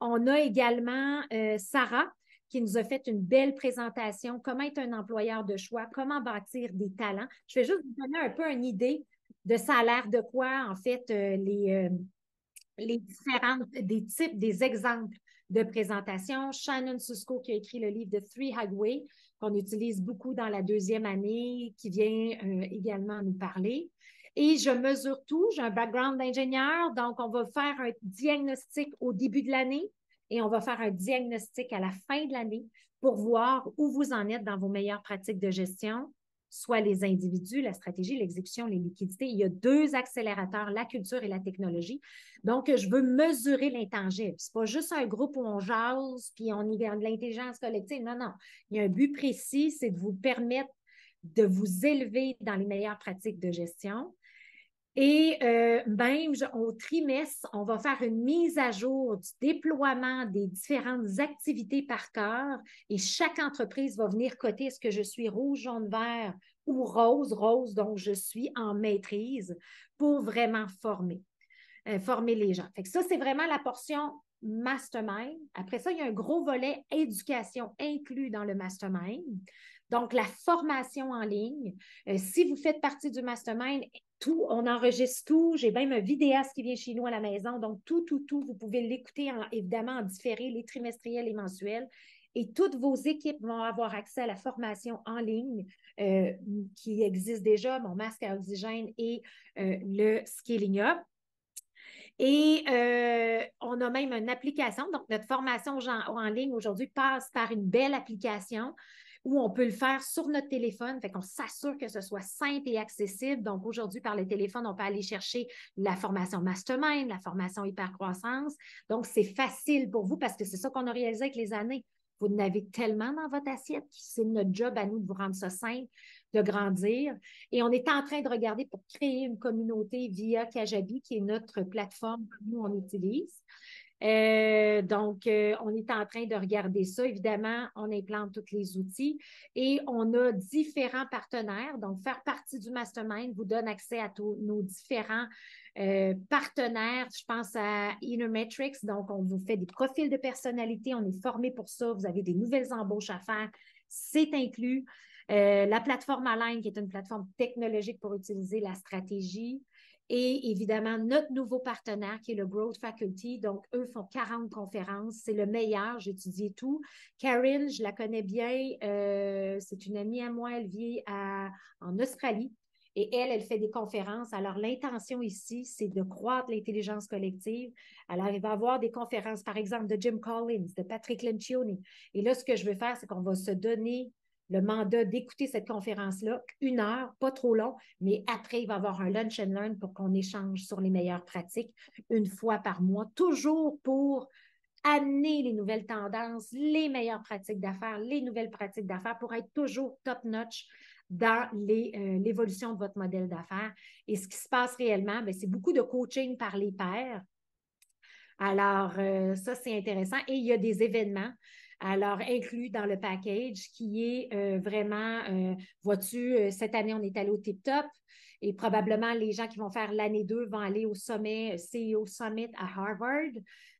On a également Sarah qui nous a fait une belle présentation, comment être un employeur de choix, comment bâtir des talents. Je vais juste vous donner un peu une idée de ça a l'air de quoi, en fait, les différentes, des types, des exemples de présentation. Shannon Susko qui a écrit le livre de Three Hagway, qu'on utilise beaucoup dans la deuxième année, qui vient également nous parler. Et je mesure tout. J'ai un background d'ingénieur, donc on va faire un diagnostic au début de l'année et on va faire un diagnostic à la fin de l'année pour voir où vous en êtes dans vos meilleures pratiques de gestion, soit les individus, la stratégie, l'exécution, les liquidités. Il y a 2 accélérateurs, la culture et la technologie. Donc, je veux mesurer l'intangible. Ce n'est pas juste un groupe où on jase puis on y a de l'intelligence collective. Non, non. Il y a un but précis, c'est de vous permettre de vous élever dans les meilleures pratiques de gestion. Et même au trimestre, on va faire une mise à jour du déploiement des différentes activités par cœur et chaque entreprise va venir coter est-ce que je suis rouge, jaune, vert ou rose, donc je suis en maîtrise pour vraiment former les gens. Fait que ça, c'est vraiment la portion mastermind. Après ça, il y a un gros volet éducation inclus dans le mastermind. Donc, la formation en ligne. Si vous faites partie du mastermind, on enregistre tout. J'ai même un vidéaste qui vient chez nous à la maison. Donc, tout, vous pouvez l'écouter évidemment en différé, les trimestriels et mensuels. Et toutes vos équipes vont avoir accès à la formation en ligne qui existe déjà, mon masque à oxygène et le Scaling Up. Et on a même une application. Donc, notre formation en ligne aujourd'hui passe par une belle application où on peut le faire sur notre téléphone. Fait qu'on s'assure que ce soit simple et accessible. Donc, aujourd'hui, par le téléphone, on peut aller chercher la formation Mastermind, la formation Hypercroissance. Donc, c'est facile pour vous parce que c'est ça qu'on a réalisé avec les années. Vous en avez tellement dans votre assiette, c'est notre job à nous de vous rendre ça simple, de grandir. Et on est en train de regarder pour créer une communauté via Kajabi, qui est notre plateforme que nous, on utilise. Donc, on est en train de regarder ça. Évidemment, on implante tous les outils et on a différents partenaires. Donc, faire partie du mastermind vous donne accès à tous nos différents partenaires. Je pense à Innermetrics. Donc, on vous fait des profils de personnalité. On est formé pour ça. Vous avez des nouvelles embauches à faire. C'est inclus. La plateforme Align, qui est une plateforme technologique pour utiliser la stratégie. Et évidemment, notre nouveau partenaire qui est le Growth Faculty. Donc, eux font 40 conférences. C'est le meilleur. J'ai étudié tout. Karine, je la connais bien. C'est une amie à moi. Elle vit en Australie. Et elle fait des conférences. Alors, l'intention ici, c'est de croître l'intelligence collective. Alors, il va y avoir des conférences, par exemple, de Jim Collins, de Patrick Lencioni. Et là, ce que je veux faire, c'est qu'on va se donner le mandat d'écouter cette conférence-là, 1 heure, pas trop long, mais après, il va y avoir un lunch and learn pour qu'on échange sur les meilleures pratiques 1 fois par mois, toujours pour amener les nouvelles tendances, les meilleures pratiques d'affaires, les nouvelles pratiques d'affaires pour être toujours top-notch dans l'évolution de votre modèle d'affaires. Et ce qui se passe réellement, c'est beaucoup de coaching par les pairs. Alors, ça, c'est intéressant. Et il y a des événements, alors inclus dans le package, qui est vraiment, vois-tu, cette année, on est allé au Tip Top et probablement les gens qui vont faire l'année 2 vont aller au sommet, CEO Summit à Harvard.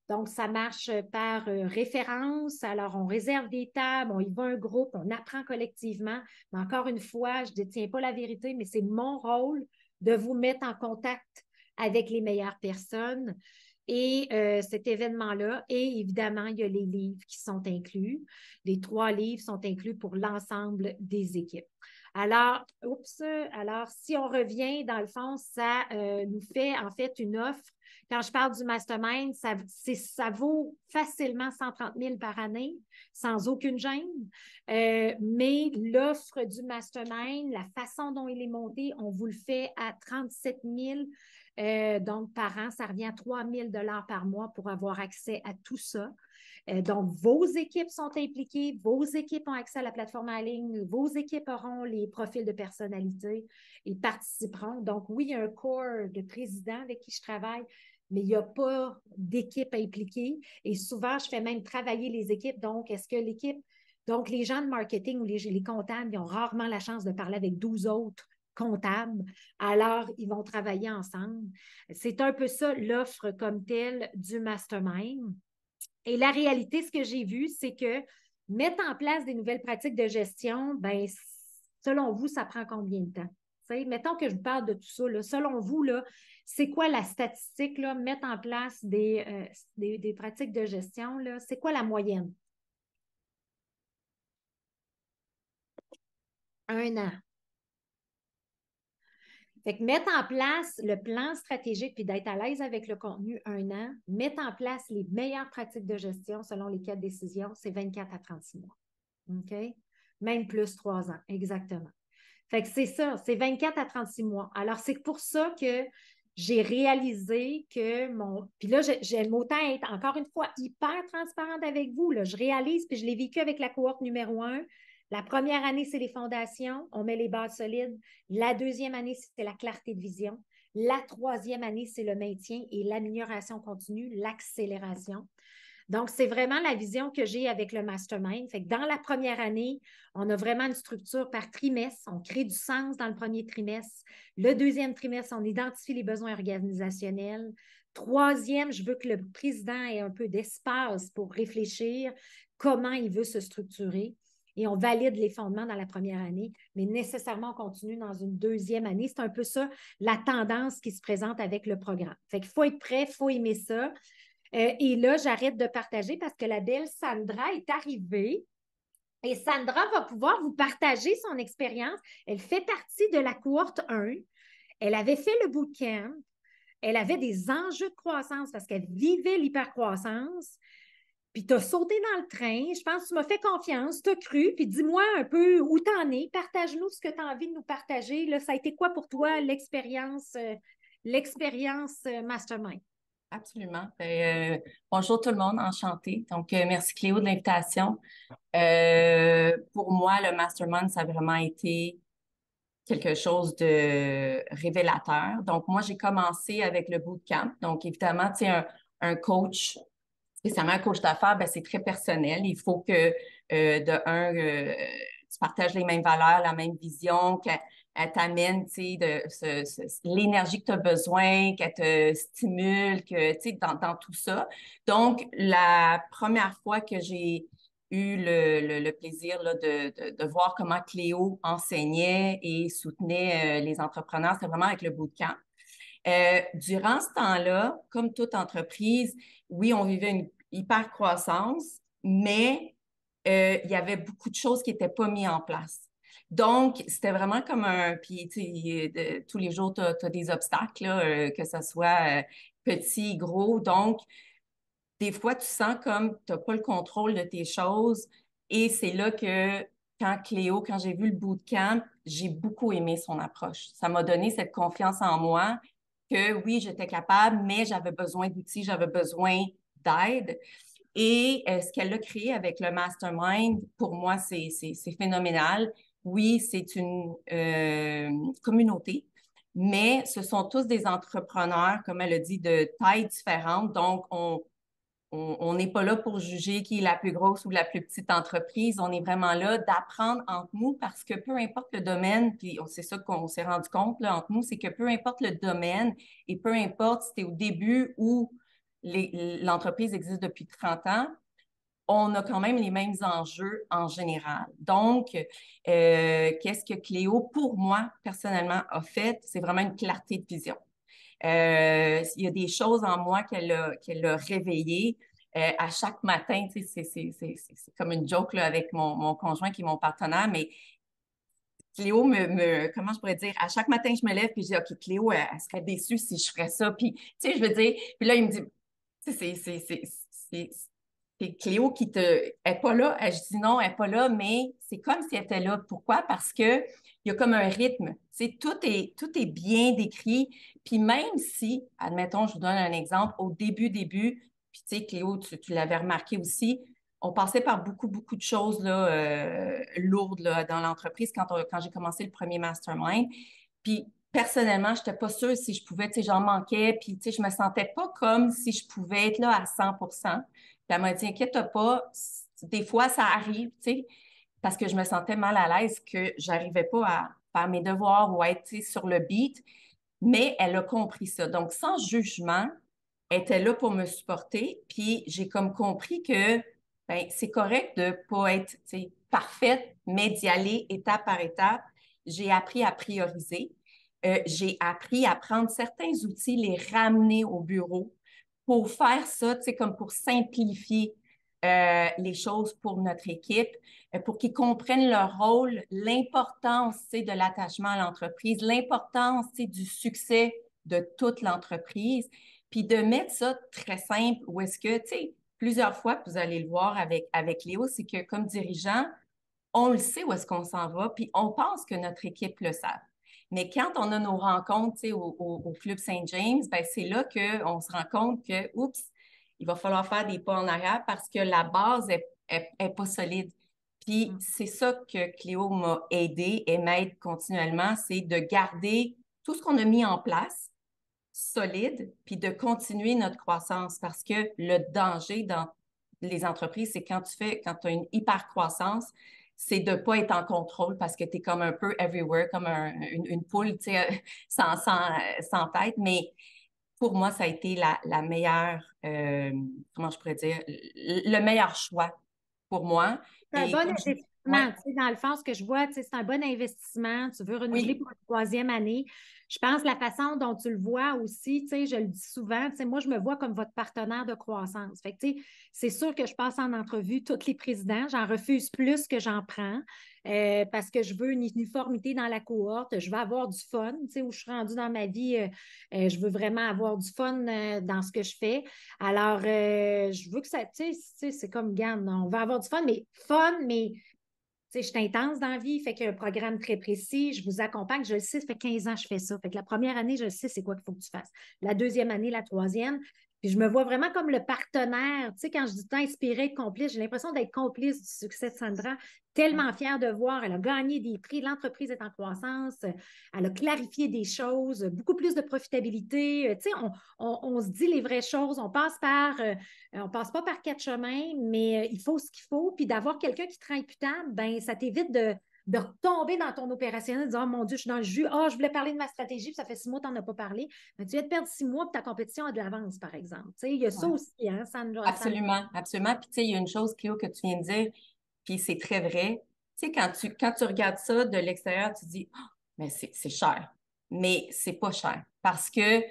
Donc, ça marche par référence. Alors, on réserve des tables, on y va un groupe, on apprend collectivement. Mais encore une fois, je ne détiens pas la vérité, mais c'est mon rôle de vous mettre en contact avec les meilleures personnes. Et cet événement-là, et évidemment, il y a les livres qui sont inclus. Les 3 livres sont inclus pour l'ensemble des équipes. Alors, si on revient, dans le fond, ça nous fait en fait une offre. Quand je parle du mastermind, ça vaut facilement 130 000 par année, sans aucune gêne. Mais l'offre du mastermind, la façon dont il est monté, on vous le fait à 37 000 donc, par an, ça revient à 3 000 par mois pour avoir accès à tout ça. Donc, vos équipes sont impliquées, vos équipes ont accès à la plateforme en ligne, vos équipes auront les profils de personnalité et participeront. Donc, oui, il y a un corps de présidents avec qui je travaille, mais il n'y a pas d'équipe impliquée. Et souvent, je fais même travailler les équipes. Donc, est-ce que l'équipe, donc les gens de marketing ou les comptables, ils ont rarement la chance de parler avec 12 autres comptables, alors ils vont travailler ensemble. C'est un peu ça l'offre comme telle du mastermind. Et la réalité, ce que j'ai vu, c'est que mettre en place des nouvelles pratiques de gestion, ben, selon vous, ça prend combien de temps? T'sais, mettons que je vous parle de tout ça. Là. Selon vous, là, c'est quoi la statistique, là, mettre en place des pratiques de gestion? Là, c'est quoi la moyenne? 1 an. Fait que mettre en place le plan stratégique puis d'être à l'aise avec le contenu 1 an, mettre en place les meilleures pratiques de gestion selon les 4 décisions, c'est 24 à 36 mois. OK? Même plus 3 ans, exactement. Fait que c'est ça, c'est 24 à 36 mois. Alors, c'est pour ça que j'ai réalisé que Puis là, j'aime autant être, encore une fois, hyper transparente avec vous. Là. Je réalise, puis je l'ai vécu avec la cohorte numéro 1. La première année, c'est les fondations, on met les bases solides. La deuxième année, c'est la clarté de vision. La troisième année, c'est le maintien et l'amélioration continue, l'accélération. Donc, c'est vraiment la vision que j'ai avec le mastermind. Fait que dans la première année, on a vraiment une structure par trimestre. On crée du sens dans le premier trimestre. Le deuxième trimestre, on identifie les besoins organisationnels. Troisième, je veux que le président ait un peu d'espace pour réfléchir comment il veut se structurer. Et on valide les fondements dans la première année, mais nécessairement, on continue dans une deuxième année. C'est un peu ça, la tendance qui se présente avec le programme. Fait qu'il faut être prêt, il faut aimer ça. Et là, j'arrête de partager parce que la belle Sandra est arrivée. Et Sandra va pouvoir vous partager son expérience. Elle fait partie de la cohorte 1. Elle avait fait le bootcamp. Elle avait des enjeux de croissance parce qu'elle vivait l'hypercroissance. Puis tu as sauté dans le train. Je pense que tu m'as fait confiance, tu as cru. Puis dis-moi un peu où tu en es. Partage-nous ce que tu as envie de nous partager. Là, ça a été quoi pour toi l'expérience Mastermind? Absolument. Bonjour tout le monde, enchantée. Donc, merci Cléo de l'invitation. Pour moi, le mastermind, ça a vraiment été quelque chose de révélateur. Donc, moi, j'ai commencé avec le bootcamp. Donc, évidemment, tu sais, un coach, spécialement un coach d'affaires, ben, c'est très personnel. Il faut que, tu partages les mêmes valeurs, la même vision, qu'elle t'amène, tu sais, l'énergie que tu as besoin, qu'elle te stimule, que, tu sais, dans tout ça. Donc, la première fois que j'ai eu le plaisir là, de voir comment Cléo enseignait et soutenait les entrepreneurs, c'était vraiment avec le bootcamp. Durant ce temps-là, comme toute entreprise, oui, on vivait une hyper croissance, mais il y avait beaucoup de choses qui n'étaient pas mises en place. Donc, c'était vraiment comme puis, tu sais, tous les jours, tu as des obstacles, là, que ce soit petit, gros. Donc, des fois, tu sens comme tu n'as pas le contrôle de tes choses. Et c'est là que, quand j'ai vu le bootcamp, j'ai beaucoup aimé son approche. Ça m'a donné cette confiance en moi que oui, j'étais capable, mais j'avais besoin d'outils, j'avais besoin d'aide. Et ce qu'elle a créé avec le Mastermind, pour moi, c'est phénoménal. Oui, c'est une communauté, mais ce sont tous des entrepreneurs, comme elle a dit, de tailles différentes. Donc, on n'est pas là pour juger qui est la plus grosse ou la plus petite entreprise. On est vraiment là d'apprendre entre nous parce que peu importe le domaine, puis c'est ça qu'on s'est rendu compte là, entre nous, c'est que peu importe le domaine et peu importe si tu es au début ou l'entreprise existe depuis 30 ans, on a quand même les mêmes enjeux en général. Donc, qu'est-ce que Cléo, pour moi, personnellement, a fait? C'est vraiment une clarté de vision. Il y a des choses en moi qu'elle a réveillées. À chaque matin, tu sais, c'est comme une joke là, avec mon conjoint qui est mon partenaire, mais Cléo comment je pourrais dire, à chaque matin, je me lève puis je dis, OK, Cléo, elle serait déçue si je ferais ça. Puis, tu sais, je veux dire, puis là, il me dit, tu sais, c'est Cléo qui est pas là. Je dis non, elle est pas là, mais c'est comme si elle était là. Pourquoi? Parce que il y a comme un rythme. Tu sais, tout est bien décrit. Puis même si, admettons, je vous donne un exemple, au début, puis tu sais, Cléo, tu l'avais remarqué aussi, on passait par beaucoup de choses là, lourdes là, dans l'entreprise quand j'ai commencé le premier mastermind. Puis personnellement, je n'étais pas sûre si je pouvais, tu sais, j'en manquais, puis tu sais, je me sentais pas comme si je pouvais être là à 100%. Puis elle m'a dit, inquiète pas, des fois ça arrive, tu sais, parce que je me sentais mal à l'aise que j'arrivais pas à faire mes devoirs ou à être, tu sais, sur le beat. Mais elle a compris ça. Donc, sans jugement, elle était là pour me supporter. Puis j'ai comme compris que ben, c'est correct de ne pas être parfaite, mais d'y aller étape par étape. J'ai appris à prioriser. J'ai appris à prendre certains outils, les ramener au bureau pour faire ça, comme pour simplifier les choses pour notre équipe, pour qu'ils comprennent leur rôle, l'importance de l'attachement à l'entreprise, l'importance du succès de toute l'entreprise, puis de mettre ça très simple où est-ce que, tu sais, plusieurs fois, vous allez le voir avec Léo, c'est que comme dirigeant, on le sait où est-ce qu'on s'en va, puis on pense que notre équipe le savent. Mais quand on a nos rencontres au Club Saint-James, ben c'est là qu'on se rend compte que, oups, il va falloir faire des pas en arrière parce que la base est pas solide. Puis c'est ça que Cléo m'a aidé et m'aide continuellement, c'est de garder tout ce qu'on a mis en place solide, puis de continuer notre croissance parce que le danger dans les entreprises, c'est quand tu as une hyper croissance, c'est de ne pas être en contrôle parce que tu es comme un peu everywhere, comme une poule, tu sais, sans tête. Mais pour moi, ça a été la meilleure, comment je pourrais dire, le meilleur choix pour moi. C'est un Et bon comme je... investissement. Tu sais, dans le fond, ce que je vois, tu sais, c'est un bon investissement. Tu veux renouveler Oui, pour une troisième année. Je pense la façon dont tu le vois aussi, tu sais, je le dis souvent, tu sais, moi, je me vois comme votre partenaire de croissance. Fait que, tu sais, c'est sûr que je passe en entrevue tous les présidents. J'en refuse plus que j'en prends parce que je veux une uniformité dans la cohorte. Je veux avoir du fun, tu sais, où je suis rendue dans ma vie. Je veux vraiment avoir du fun dans ce que je fais. Alors, je veux que ça, tu sais, c'est comme, Gann, on va avoir du fun, mais tu sais, je suis intense dans la vie, fait qu'il y a un programme très précis, je vous accompagne, je le sais, ça fait 15 ans que je fais ça. Fait que la première année, je le sais, c'est quoi qu'il faut que tu fasses. La deuxième année, la troisième, puis je me vois vraiment comme le partenaire. Tu sais, quand je dis tant inspiré, complice, j'ai l'impression d'être complice du succès de Sandra, tellement fière de voir, elle a gagné des prix, l'entreprise est en croissance, elle a clarifié des choses, beaucoup plus de profitabilité. Tu sais, on se dit les vraies choses, on passe pas par quatre chemins, mais il faut ce qu'il faut. Puis d'avoir quelqu'un qui te rend imputable, ben, ça t'évite de retomber dans ton opérationnel, de dire, oh mon Dieu, je suis dans le jus. Ah, je voulais parler de ma stratégie, puis ça fait 6 mois que tu n'en as pas parlé. Mais tu viens de perdre 6 mois, puis ta compétition a de l'avance, par exemple. Tu sais, il y a ça ouais. aussi, hein, Sandra. Absolument, absolument. Puis tu sais, il y a une chose, Cléo, que tu viens de dire, puis c'est très vrai. Tu sais, quand tu regardes ça de l'extérieur, tu dis, oh, mais c'est cher. Mais c'est pas cher parce que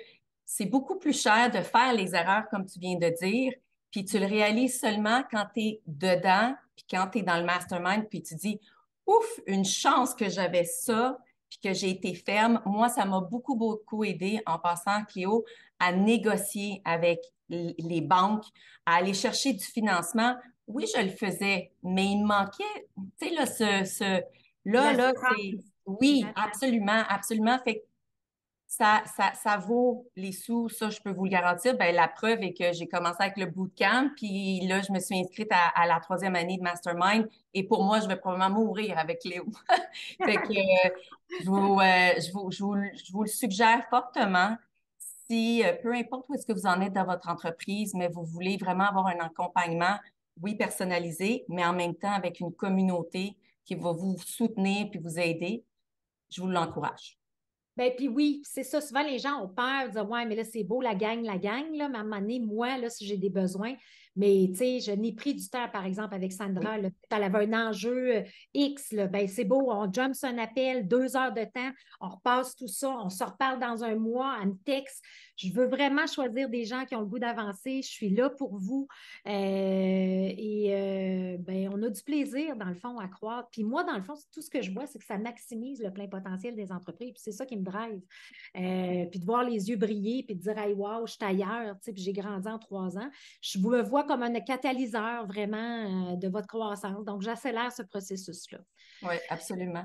c'est beaucoup plus cher de faire les erreurs comme tu viens de dire, puis tu le réalises seulement quand tu es dedans, puis quand tu es dans le mastermind, puis tu dis, ouf, une chance que j'avais ça, puis que j'ai été ferme. Moi, ça m'a beaucoup aidé en passant, Cléo, à négocier avec les banques, à aller chercher du financement. Oui, je le faisais, mais il me manquait, tu sais, là, là, L'assurance. c'est, oui, absolument, absolument. Fait ça vaut les sous, ça, je peux vous le garantir. Ben, la preuve est que j'ai commencé avec le bootcamp, puis là, je me suis inscrite à la 3e année de Mastermind, et pour moi, je vais probablement mourir avec Léo. Fait que je vous le suggère fortement. Si, peu importe où est-ce que vous en êtes dans votre entreprise, mais vous voulez vraiment avoir un accompagnement, oui, personnalisé, mais en même temps avec une communauté qui va vous soutenir puis vous aider, je vous l'encourage. Ben, puis oui, c'est ça. Souvent, les gens ont peur de dire, ouais, mais là, c'est beau, la gang, là, mais à un moment donné, moi, là, si j'ai des besoins, mais tu sais, je n'ai pris du temps, par exemple, avec Sandra, là, elle avait un enjeu X, là, ben, c'est beau, on jump sur un appel, 2 heures de temps, on repasse tout ça, on se reparle dans un mois, en texte. Je veux vraiment choisir des gens qui ont le goût d'avancer. Je suis là pour vous. Ben, on a du plaisir, dans le fond, à croître. Puis moi, dans le fond, tout ce que je vois, c'est que ça maximise le plein potentiel des entreprises. Puis c'est ça qui me drive. Puis de voir les yeux briller, puis de dire, hey, wow, je suis ailleurs, tu sais, puis j'ai grandi en 3 ans. Je me vois comme un catalyseur vraiment de votre croissance. Donc, j'accélère ce processus-là. Oui, absolument.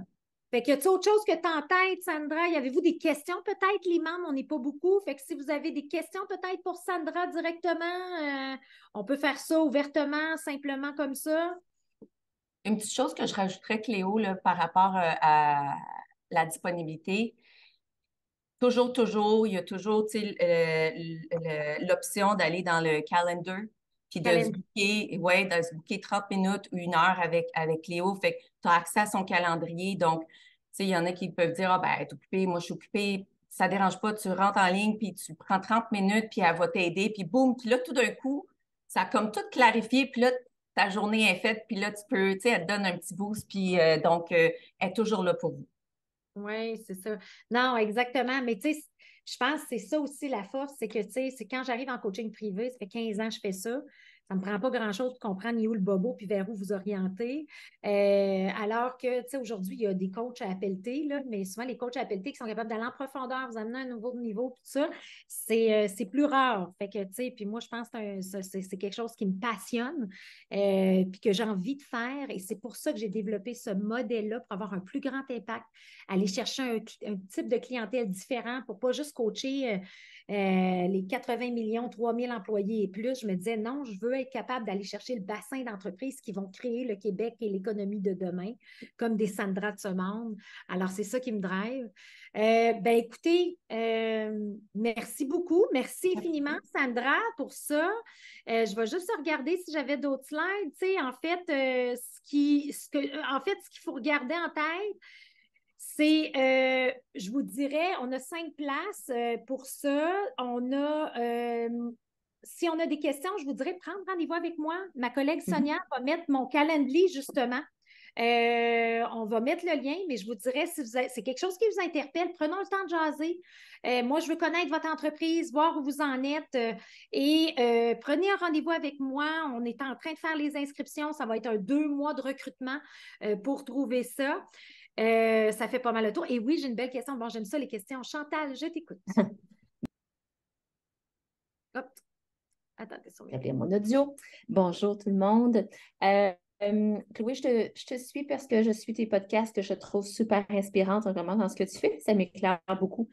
Fait que, tu autre chose que tu as en tête, Sandra? Y avez-vous des questions peut-être, les membres? On n'est pas beaucoup. Fait que si vous avez des questions peut-être pour Sandra directement, on peut faire ça ouvertement, simplement comme ça. Une petite chose que je rajouterais, Cléo, là, par rapport à la disponibilité, toujours, il y a toujours l'option d'aller dans le calendar, puis de se booker 30 minutes ou 1 heure avec Léo. Fait que tu as accès à son calendrier. Donc, il y en a qui peuvent dire, ah, ben, elle est occupée, moi, je suis occupée. Ça ne dérange pas, tu rentres en ligne, puis tu prends 30 minutes, puis elle va t'aider, puis boum, puis là, tout d'un coup, ça a comme tout clarifié, puis là, ta journée est faite, puis là, tu peux, tu sais, elle te donne un petit boost, puis donc, elle est toujours là pour vous. Oui, c'est ça. Non, exactement. Mais tu sais, je pense que c'est ça aussi la force, c'est que, tu sais, c'est quand j'arrive en coaching privé, ça fait 15 ans que je fais ça. Ça ne me prend pas grand-chose pour comprendre où le bobo puis vers où vous orienter. Alors que, tu sais, aujourd'hui, il y a des coachs à appelleter, là, mais souvent, les coachs à appelleter qui sont capables d'aller en profondeur, vous amener à un nouveau niveau, tout ça, c'est plus rare. Fait que, tu sais, puis moi, je pense que c'est quelque chose qui me passionne, puis que j'ai envie de faire. Et c'est pour ça que j'ai développé ce modèle-là pour avoir un plus grand impact, aller chercher un type de clientèle différent pour pas juste coacher les 80 millions, 3000 employés et plus. Je me disais, non, je veux être capable d'aller chercher le bassin d'entreprises qui vont créer le Québec et l'économie de demain, comme des Sandra de ce monde. Alors, c'est ça qui me drive. Ben, écoutez, merci beaucoup. Merci infiniment, Sandra, pour ça. Je vais juste regarder si j'avais d'autres slides. Tu sais, en fait, ce qu'il faut regarder en tête, c'est, je vous dirais, on a 5 places pour ça. Si on a des questions, je vous dirais, prendre rendez-vous avec moi. Ma collègue Sonia va mettre mon calendrier, justement. On va mettre le lien, mais je vous dirais, si c'est quelque chose qui vous interpelle, prenons le temps de jaser. Moi, je veux connaître votre entreprise, voir où vous en êtes et prenez un rendez-vous avec moi. On est en train de faire les inscriptions. Ça va être un 2 mois de recrutement pour trouver ça. Ça fait pas mal le tour. Et oui, j'ai une belle question. Bon, j'aime ça, les questions. Chantal, je t'écoute. Hop. Attendez, J'avais mon audio. Bonjour tout le monde. Chloé, je te suis parce que je suis tes podcasts que je trouve super inspirantes vraiment dans ce que tu fais. Ça m'éclaire beaucoup.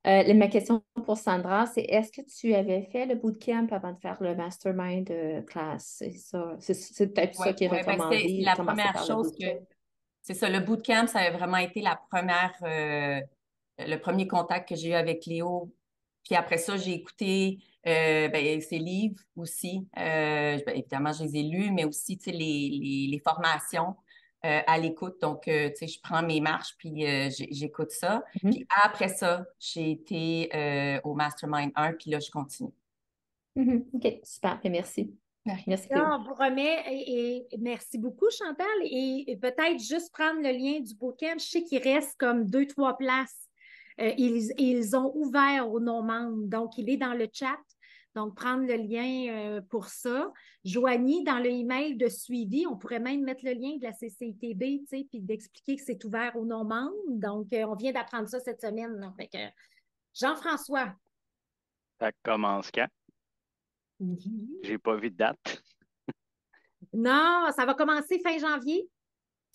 Ma question pour Sandra, c'est est-ce que tu avais fait le bootcamp avant de faire le mastermind class? C'est peut-être ça qui est recommandé. C'est la première chose que... C'est ça, le bootcamp, ça a vraiment été le premier contact que j'ai eu avec Léo. Puis après ça, j'ai écouté ses livres aussi. Évidemment, je les ai lus, mais aussi les formations à l'écoute. Donc, je prends mes marches, puis j'écoute ça. Puis après ça, j'ai été au Mastermind 1, puis là, je continue. OK, super. Merci. Merci. On vous remet et merci beaucoup, Chantal. Et peut-être juste prendre le lien du bootcamp. Je sais qu'il reste comme 2-3 places. Ils ont ouvert aux non-membres. Donc, il est dans le chat. Donc, prendre le lien pour ça. Joignez dans le email de suivi. On pourrait même mettre le lien de la CCITB, tu sais, puis d'expliquer que c'est ouvert aux non-membres. Donc, on vient d'apprendre ça cette semaine. Donc, Jean-François. Ça commence quand? J'ai pas vu de date. Non, ça va commencer fin janvier.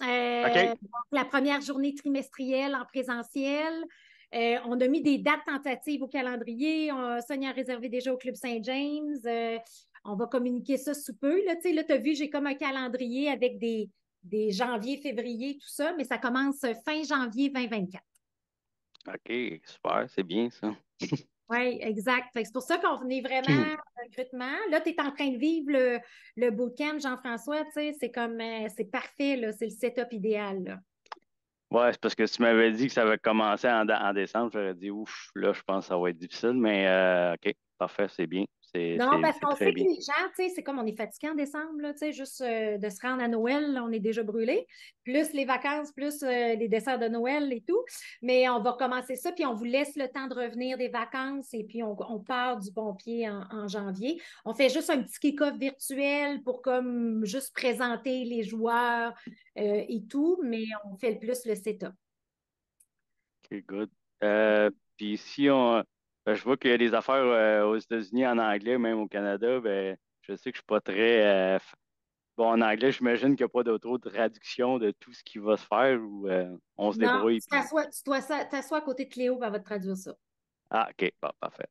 OK. Donc, la première journée trimestrielle en présentiel. On a mis des dates tentatives au calendrier. Sonia a réservé déjà au Club Saint-James. On va communiquer ça sous peu. Là, tu as vu, j'ai comme un calendrier avec des janvier, février, tout ça, mais ça commence fin janvier 2024. OK, super, c'est bien ça. Oui, exact. Fait que c'est pour ça qu'on est vraiment en recrutement. Là, tu es en train de vivre le bootcamp, Jean-François, tu sais, c'est comme, c'est parfait, là, c'est le setup idéal, là. Ouais, c'est parce que si tu m'avais dit que ça avait commencé en décembre, j'aurais dit ouf, là, je pense que ça va être difficile, mais OK, parfait, c'est bien. Non, parce C'est qu'on très sait que bien. les gens, tu sais, c'est comme on est fatigué en décembre, là, tu sais, juste de se rendre à Noël, là, on est déjà brûlé. Plus les vacances, plus les desserts de Noël et tout. Mais on va commencer ça, puis on vous laisse le temps de revenir des vacances et puis on part du bon pied en janvier. On fait juste un petit kick-off virtuel pour comme juste présenter les joueurs et tout, mais on fait le plus le setup. OK, good. Puis si on. Ben, je vois qu'il y a des affaires aux États-Unis en anglais, même au Canada, ben, je sais que je suis pas très. Bon, en anglais, j'imagine qu'il n'y a pas d'auto-traduction de tout ce qui va se faire ou on se Non, débrouille. Puis... tu t'assois à côté de Cléo, elle va te traduire ça. Ah, OK, bon, parfait.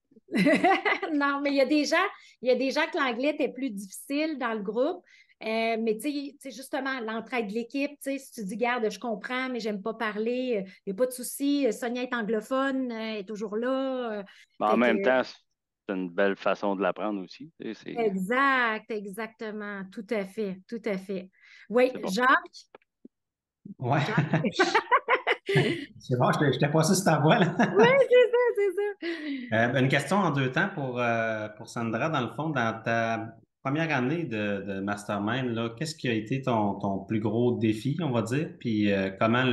Non, mais il y a des gens que l'anglais était plus difficile dans le groupe. Mais tu sais, justement, l'entraide de l'équipe, tu sais, si tu dis, garde, je comprends, mais j'aime pas parler, il n'y a pas de souci. Sonia est anglophone, elle est toujours là. Mais en Fait que, même temps, c'est une belle façon de l'apprendre aussi. Tu sais, exact, exactement. Tout à fait, tout à fait. Oui, c'est bon. Jacques? Ouais. Jacques? C'est bon, je t'ai passé sur ta voix, là. Oui, c'est ça, c'est ça. Une question en deux temps pour Sandra. Dans le fond, dans ta première année de Mastermind, là, qu'est-ce qui a été ton plus gros défi, on va dire? Puis comment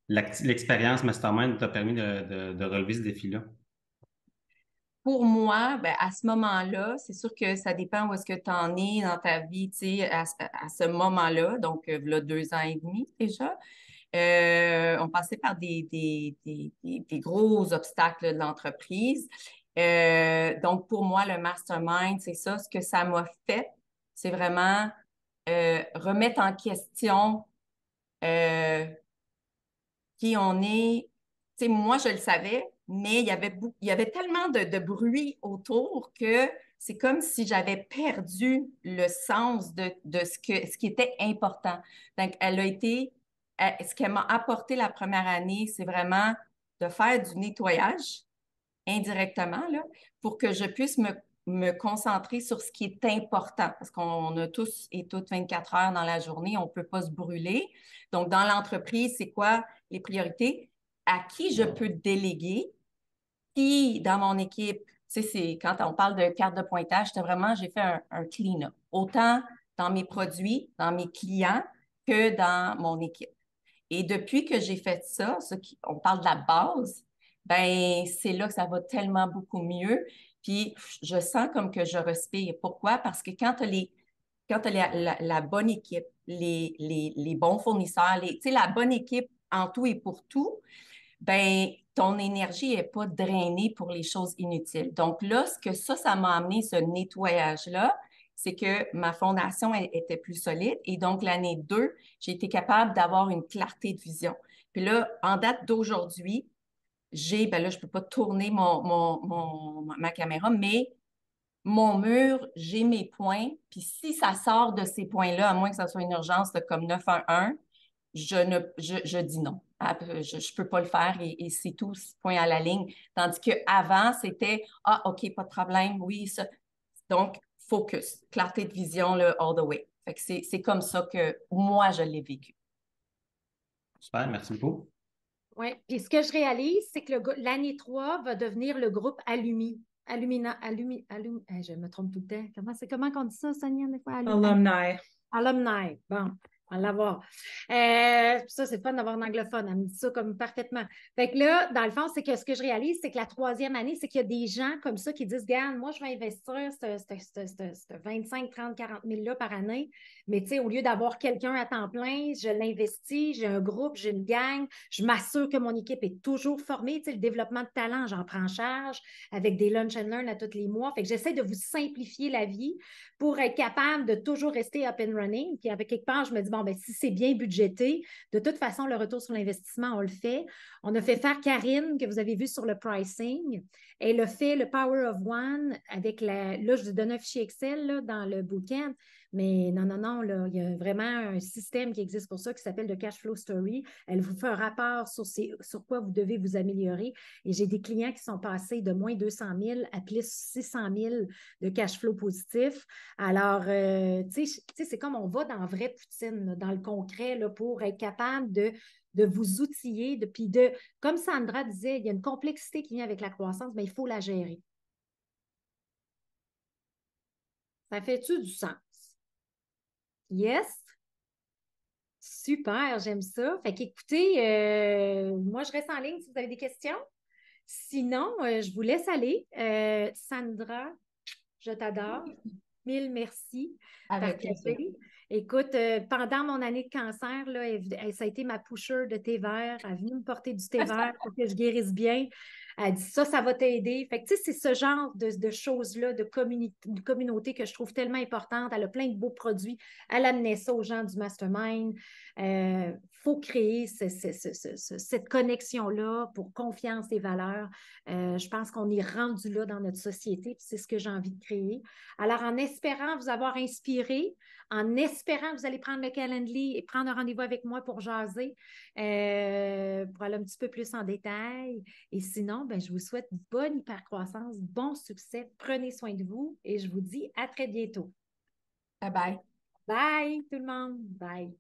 l'expérience Mastermind t'a permis de relever ce défi-là? Pour moi, ben, à ce moment-là, c'est sûr que ça dépend où est-ce que tu en es dans ta vie, tu sais, à ce moment-là. Donc, là, 2 ans et demi déjà. On passait par des gros obstacles de l'entreprise. Donc, pour moi, le mastermind, c'est ça. Ce que ça m'a fait, c'est vraiment remettre en question euh, qui on est. Tu sais, moi, je le savais, mais il y avait tellement de bruit autour que c'est comme si j'avais perdu le sens de ce qui était important. Donc, ce qu'elle m'a apporté la première année, c'est vraiment de faire du nettoyage indirectement, là, pour que je puisse me concentrer sur ce qui est important, parce qu'on a tous et toutes 24 heures dans la journée, on ne peut pas se brûler. Donc, dans l'entreprise, c'est quoi les priorités? À qui je peux déléguer? Qui, dans mon équipe, tu sais, c'est quand on parle de carte de pointage, j'ai fait un clean-up, autant dans mes produits, dans mes clients, que dans mon équipe. Et depuis que j'ai fait ça, on parle de la base, ben c'est là que ça va tellement beaucoup mieux. Puis je sens comme que je respire. Pourquoi? Parce que quand tu as la bonne équipe, les bons fournisseurs, tu sais, la bonne équipe en tout et pour tout, ben ton énergie n'est pas drainée pour les choses inutiles. Donc là, ce que ça m'a amené, ce nettoyage-là, c'est que ma fondation était plus solide. Et donc, l'année 2, j'ai été capable d'avoir une clarté de vision. Puis là, en date d'aujourd'hui, ben là, je ne peux pas tourner ma caméra, mais mon mur, j'ai mes points. Puis si ça sort de ces points-là, à moins que ça soit une urgence comme 911, je dis non. Je ne peux pas le faire et c'est tout, point à la ligne. Tandis qu'avant, c'était ah, OK, pas de problème, oui, ça. Donc, focus, clarté de vision, là, all the way. Fait que c'est comme ça que moi, je l'ai vécu. Super, merci beaucoup. Oui, puis ce que je réalise, c'est que l'année 3 va devenir le groupe je me trompe tout le temps. Comment on dit ça, Sonia, des fois? Alumni. Alumni. Bon, on va l'avoir. Ça, c'est le fun d'avoir un anglophone. Elle me dit ça comme parfaitement. Fait que là, dans le fond, c'est que ce que je réalise, c'est que la troisième année, c'est qu'il y a des gens comme ça qui disent, regarde, moi, je vais investir ce 25, 30, 40 000 là par année. Mais tu sais, au lieu d'avoir quelqu'un à temps plein, je l'investis, j'ai un groupe, j'ai une gang, je m'assure que mon équipe est toujours formée. Tu sais, le développement de talent, j'en prends en charge avec des lunch and learn à tous les mois. Fait que j'essaie de vous simplifier la vie pour être capable de toujours rester up and running. Puis avec quelque part, je me dis, bon, ben, si c'est bien budgété, de toute façon, le retour sur l'investissement, on le fait. On a fait faire Karine, que vous avez vu sur le pricing. Elle a fait le Power of One avec là, je vous donne un fichier Excel là, dans le bootcamp, mais non, là, il y a vraiment un système qui existe pour ça qui s'appelle le Cash Flow Story. Elle vous fait un rapport sur quoi vous devez vous améliorer. Et j'ai des clients qui sont passés de moins 200 000 à plus 600 000 de cash flow positif. Alors, tu sais, c'est comme on va dans la vraie poutine, là, dans le concret, là, pour être capable de vous outiller, puis comme Sandra disait, il y a une complexité qui vient avec la croissance, mais il faut la gérer. Ça fait-tu du sens? Yes? Super, j'aime ça. Fait qu'écoutez, moi, je reste en ligne si vous avez des questions. Sinon, je vous laisse aller. Sandra, je t'adore. Mille merci. Avec plaisir. Écoute, pendant mon année de cancer, là, ça a été ma pusher de thé vert. Elle est venue me porter du thé vert pour que je guérisse bien. Elle dit ça va t'aider. Fait que, tu sais, c'est ce genre de choses-là, de communauté que je trouve tellement importante. Elle a plein de beaux produits. Elle amenait ça aux gens du mastermind. Faut créer cette connexion-là pour confiance et valeurs. Je pense qu'on est rendu là dans notre société, puis c'est ce que j'ai envie de créer. Alors, en espérant vous avoir inspiré, en espérant que vous allez prendre le Calendly et prendre un rendez-vous avec moi pour jaser, pour aller un petit peu plus en détail. Et sinon, ben, je vous souhaite bonne hypercroissance, bon succès, prenez soin de vous et je vous dis à très bientôt. Bye bye. Bye tout le monde. Bye.